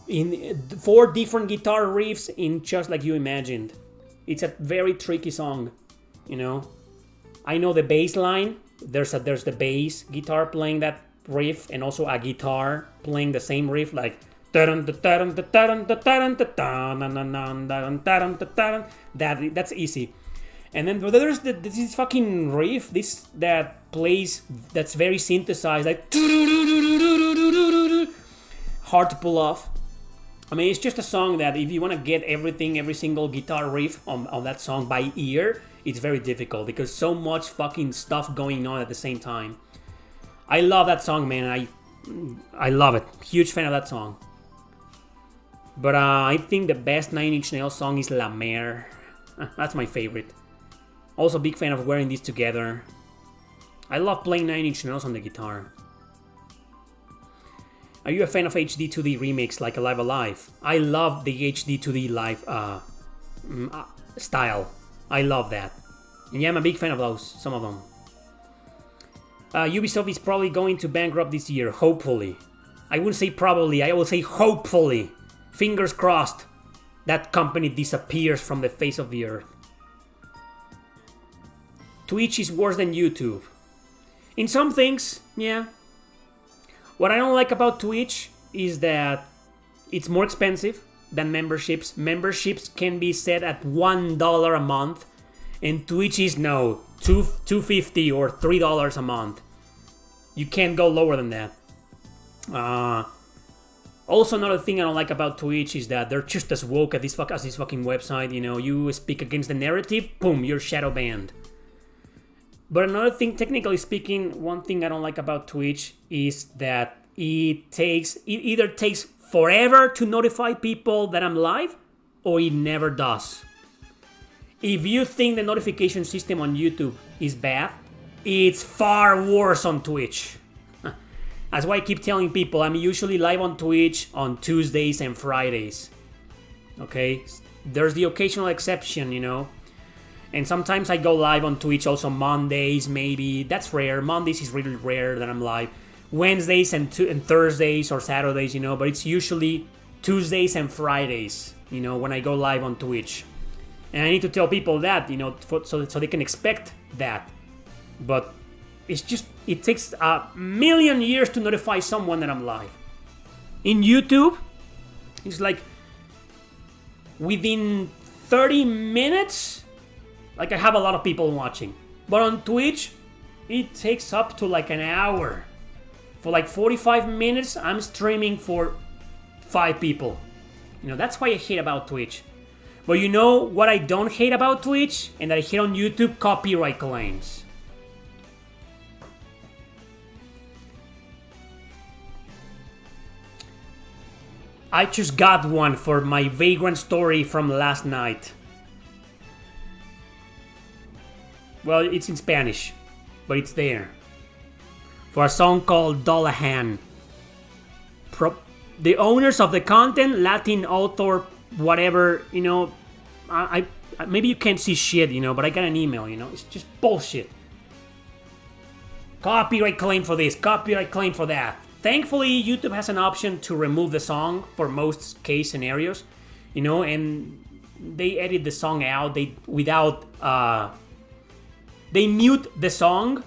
In 4 different guitar riffs in Just Like You Imagined. It's a very tricky song, you know. I know the bass line. There's the bass guitar playing that riff, and also a guitar playing the same riff, like that's easy. And then there's this fucking riff, that's very synthesized, like hard to pull off. I mean, it's just a song that if you want to get every single guitar riff on that song by ear, it's very difficult because so much fucking stuff going on at the same time. I love that song, man. I love it. Huge fan of that song. But I think the best Nine Inch Nails song is La Mer. That's my favorite. Also big fan of Wearing This Together. I love playing Nine Inch Nails on the guitar. Are you a fan of HD2D remix like Alive Alive? I love the HD2D live style. I love that. And yeah, I'm a big fan of those, some of them. Ubisoft is probably going to bankrupt this year, hopefully. I wouldn't say probably, I will say hopefully. Fingers crossed that company disappears from the face of the earth. Twitch is worse than YouTube. In some things, yeah. What I don't like about Twitch is that it's more expensive than memberships. Memberships can be set at $1 a month, and Twitch is no $2.50 or $3 a month. You can't go lower than that. Also, another thing I don't like about Twitch is that they're just as woke as this fucking website. You know, you speak against the narrative, boom, you're shadow banned. But another thing, technically speaking, one thing I don't like about Twitch is that it either takes forever to notify people that I'm live, or it never does. If you think the notification system on YouTube is bad, it's far worse on Twitch. That's why I keep telling people I'm usually live on Twitch on Tuesdays and Fridays. Okay? There's the occasional exception, you know. And sometimes I go live on Twitch also Mondays, maybe. That's rare. Mondays is really rare that I'm live. Wednesdays and Thursdays or Saturdays, you know. But it's usually Tuesdays and Fridays, you know, when I go live on Twitch. And I need to tell people that, you know, so they can expect that. But it's just, it takes a million years to notify someone that I'm live. In YouTube, it's like within 30 minutes, like I have a lot of people watching. But on Twitch, it takes up to like an hour. For like 45 minutes, I'm streaming for 5 people. You know, that's why I hate about Twitch. But you know what I don't hate about Twitch and that I hate on YouTube? Copyright claims. I just got one for my Vagrant story from last night. Well, it's in Spanish, but it's there. For a song called Dullahan. The owners of the content, Latin author, whatever, you know, I maybe you can't see shit, you know, but I got an email, you know, it's just bullshit. Copyright claim for this, copyright claim for that. Thankfully, YouTube has an option to remove the song for most case scenarios, you know, and they edit the song out. They mute the song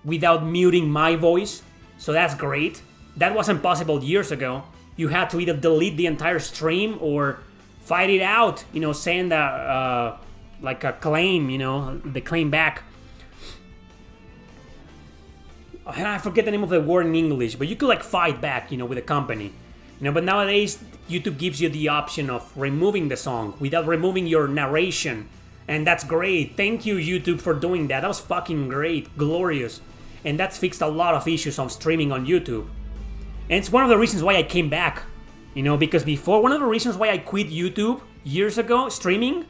without muting my voice, so that's great. That wasn't possible years ago. You had to either delete the entire stream or fight it out, send a claim, the claim back. I forget the name of the word in English, but you could fight back, with a company. But nowadays, YouTube gives you the option of removing the song without removing your narration. And that's great. Thank you, YouTube, for doing that. That was fucking great, glorious. And that's fixed a lot of issues on streaming on YouTube. And it's one of the reasons why I came back. Because before, one of the reasons why I quit YouTube years ago, streaming,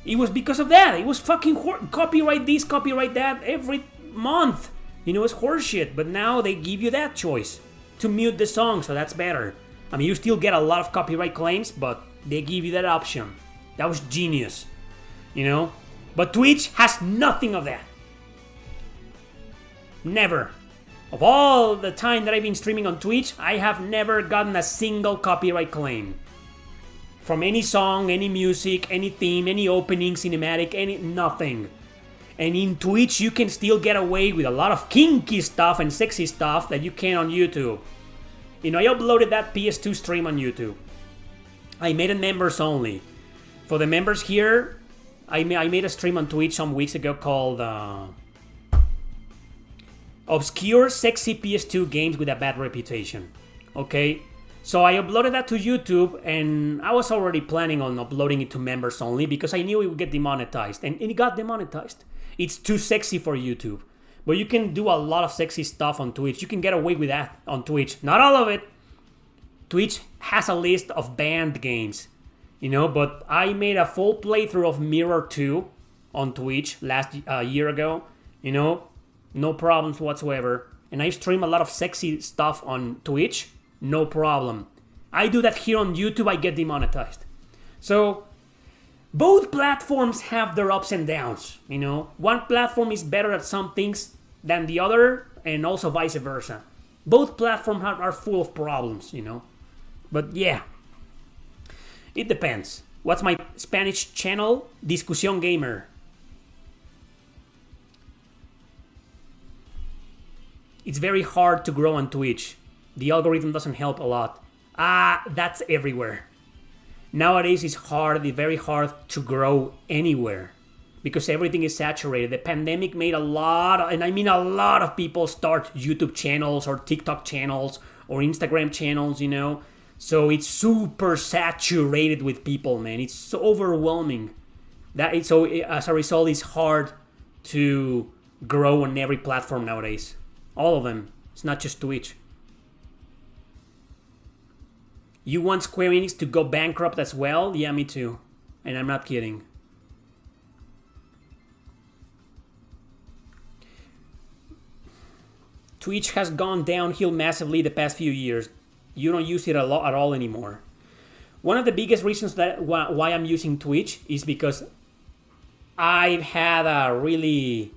it was because of that. It was fucking copyright this, copyright that every month. It's horseshit. But now they give you that choice to mute the song, so that's better. I mean, you still get a lot of copyright claims, but they give you that option. That was genius. But Twitch has nothing of that. Never. Of all the time that I've been streaming on Twitch, I have never gotten a single copyright claim. From any song, any music, any theme, any opening, cinematic, nothing. And in Twitch, you can still get away with a lot of kinky stuff and sexy stuff that you can on YouTube. I uploaded that PS2 stream on YouTube. I made it members only. For the members here, I made a stream on Twitch some weeks ago called Obscure Sexy PS2 Games with a Bad Reputation. Okay? So I uploaded that to YouTube, and I was already planning on uploading it to members only because I knew it would get demonetized. And it got demonetized. It's too sexy for YouTube. But you can do a lot of sexy stuff on Twitch. You can get away with that on Twitch. Not all of it. Twitch has a list of banned games. But I made a full playthrough of Mirror 2 on Twitch last year ago. No problems whatsoever. And I stream a lot of sexy stuff on Twitch. No problem. I do that here on YouTube, I get demonetized. So, both platforms have their ups and downs, One platform is better at some things than the other, and also vice versa. Both platforms are full of problems, But yeah, it depends. What's my Spanish channel? Discusión Gamer. It's very hard to grow on Twitch. The algorithm doesn't help a lot. That's everywhere. Nowadays it's very hard to grow anywhere because everything is saturated. The pandemic made a lot of people start YouTube channels or TikTok channels or Instagram channels, So it's super saturated with people, man. It's so overwhelming. So as a result, it's hard to grow on every platform nowadays. All of them. It's not just Twitch. You want Square Enix to go bankrupt as well? Yeah, me too. And I'm not kidding. Twitch has gone downhill massively the past few years. You don't use it at all anymore. One of the biggest reasons why I'm using Twitch is because I've had a really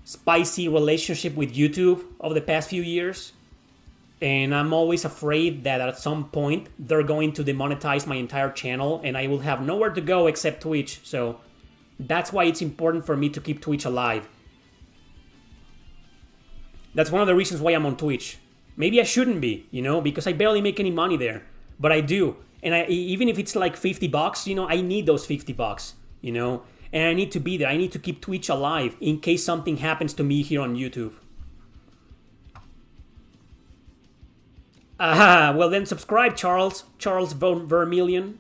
spicy relationship with YouTube over the past few years. And I'm always afraid that at some point they're going to demonetize my entire channel and I will have nowhere to go except Twitch. So that's why it's important for me to keep Twitch alive. That's one of the reasons why I'm on Twitch. Maybe I shouldn't be, because I barely make any money there. But I do. And even if it's like $50, I need those $50, And I need to be there. I need to keep Twitch alive in case something happens to me here on YouTube. Well then subscribe, Charles Vermillion.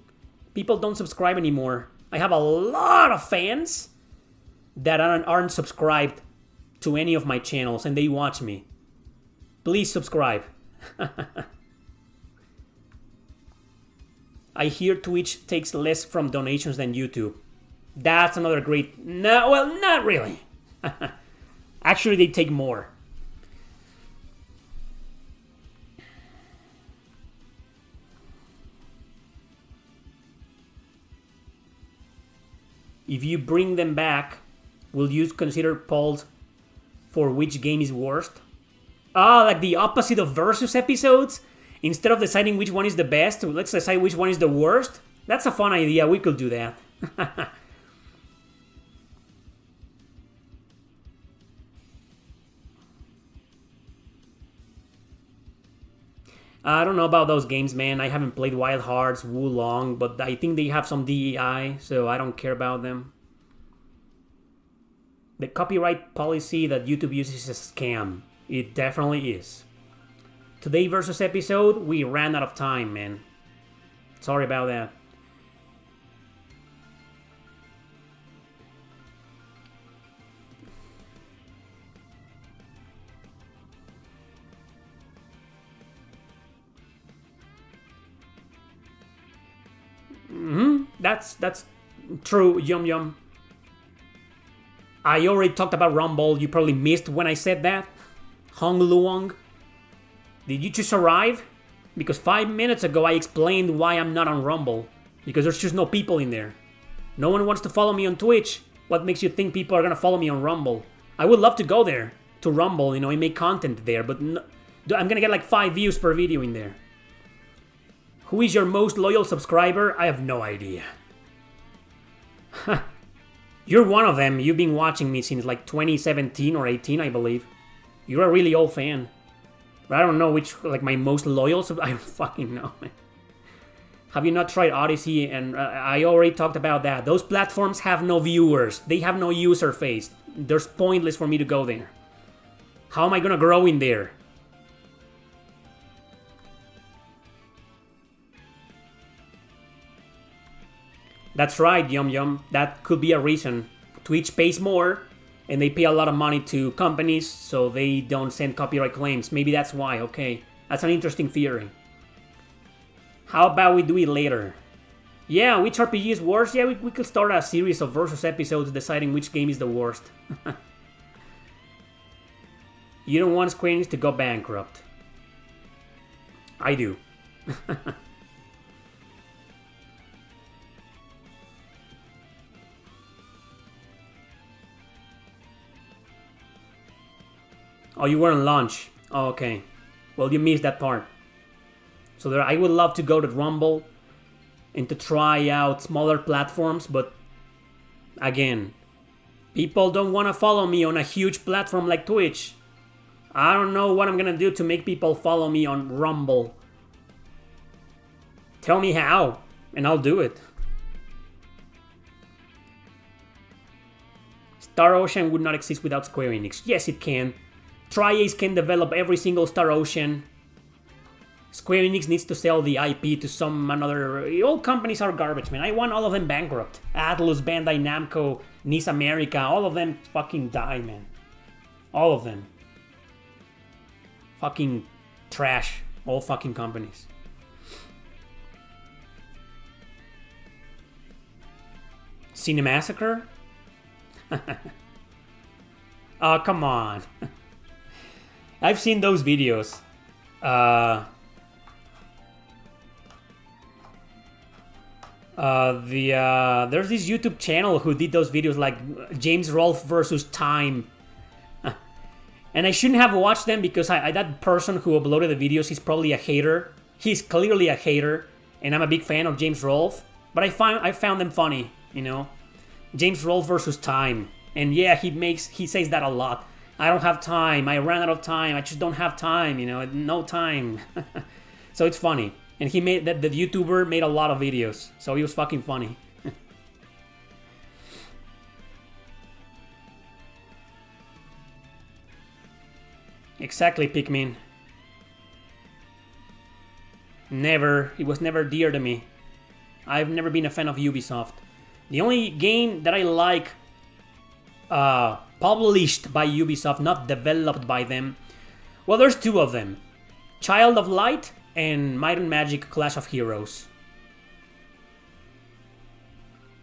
People don't subscribe anymore. I have a lot of fans that aren't subscribed to any of my channels and they watch me. Please subscribe. I hear Twitch takes less from donations than YouTube. That's another great... No, well, not really. Actually, they take more. If you bring them back, will you consider polls for which game is worst? Like the opposite of versus episodes? Instead of deciding which one is the best, let's decide which one is the worst? That's a fun idea. We could do that. I don't know about those games, man. I haven't played Wild Hearts, Wulong, but I think they have some DEI, so I don't care about them. The copyright policy that YouTube uses is a scam. It definitely is. Today versus episode, we ran out of time, man. Sorry about that. That's true, Yum Yum. I already talked about Rumble. You probably missed when I said that. Hong Luong. Did you just arrive? Because 5 minutes ago I explained why I'm not on Rumble. Because there's just no people in there. No one wants to follow me on Twitch. What makes you think people are gonna follow me on Rumble? I would love to go there, to Rumble, and make content there, but no, I'm gonna get like 5 views per video in there. Who is your most loyal subscriber? I have no idea. You're one of them. You've been watching me since like 2017 or 18, I believe. You're a really old fan. But I don't know which, like, my most loyal I don't fucking know, man. Have you not tried Odyssey? And I already talked about that. Those platforms have no viewers. They have no user face. There's pointless for me to go there. How am I gonna grow in there? That's right, Yum Yum. That could be a reason. Twitch pays more, and they pay a lot of money to companies, so they don't send copyright claims. Maybe that's why, okay. That's an interesting theory. How about we do it later? Yeah, which RPG is worse? Yeah, we could start a series of versus episodes deciding which game is the worst. You don't want Square Enix to go bankrupt. I do. Oh, you were on launch. Oh, okay. Well, you missed that part. So there, I would love to go to Rumble and to try out smaller platforms, but again, people don't want to follow me on a huge platform like Twitch. I don't know what I'm gonna do to make people follow me on Rumble. Tell me how, and I'll do it. Star Ocean would not exist without Square Enix. Yes, it can. Tri-Ace can develop every single Star Ocean. Square Enix needs to sell the IP to some another... All companies are garbage, man. I want all of them bankrupt. Atlus, Bandai Namco, NIS America, all of them fucking die, man. All of them. Fucking trash. All fucking companies. Cinemassacre? Oh, come on. I've seen those videos. There's this YouTube channel who did those videos like James Rolfe versus Time. And I shouldn't have watched them because that person who uploaded the videos, he's probably a hater. He's clearly a hater, and I'm a big fan of James Rolfe. But I found them funny, James Rolfe versus Time. And yeah, he says that a lot. I don't have time. I ran out of time. I just don't have time, no time. So it's funny. And he made that the YouTuber made a lot of videos. So he was fucking funny. Exactly, Pikmin. Never. It was never dear to me. I've never been a fan of Ubisoft. The only game that I like published by Ubisoft, not developed by them. Well, there's two of them. Child of Light and Might and Magic Clash of Heroes.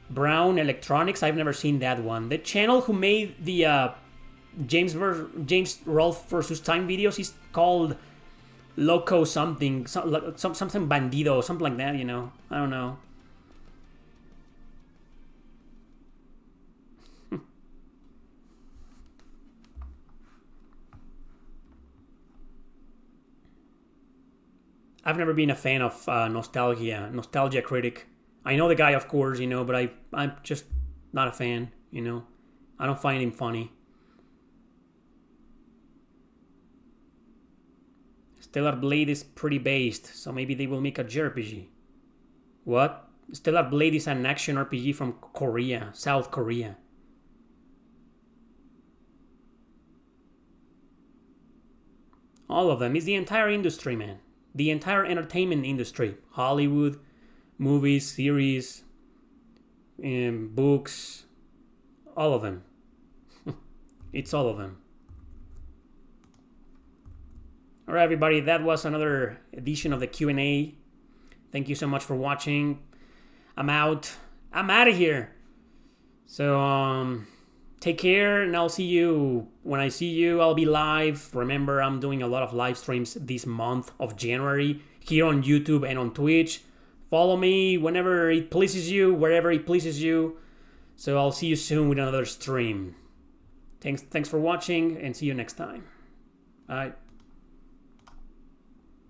Brown Electronics, I've never seen that one. The channel who made the James Rolfe versus Time videos is called Loco something. Something Bandido, something like that, I don't know. I've never been a fan of Nostalgia Critic. I know the guy, of course, you know, but I'm just not a fan, you know. I don't find him funny. Stellar Blade is pretty based, so maybe they will make a JRPG. What? Stellar Blade is an action RPG from Korea, South Korea. All of them. It's the entire industry, man. The entire entertainment industry. Hollywood, movies, series, books, all of them. It's all of them. All right, everybody, that was another edition of the Q&A. Thank you so much for watching. I'm out. I'm out of here. So, take care, and I'll see you. When I see you, I'll be live. Remember, I'm doing a lot of live streams this month of January here on YouTube and on Twitch. Follow me whenever it pleases you, wherever it pleases you. So I'll see you soon with another stream. Thanks for watching, and see you next time. Bye.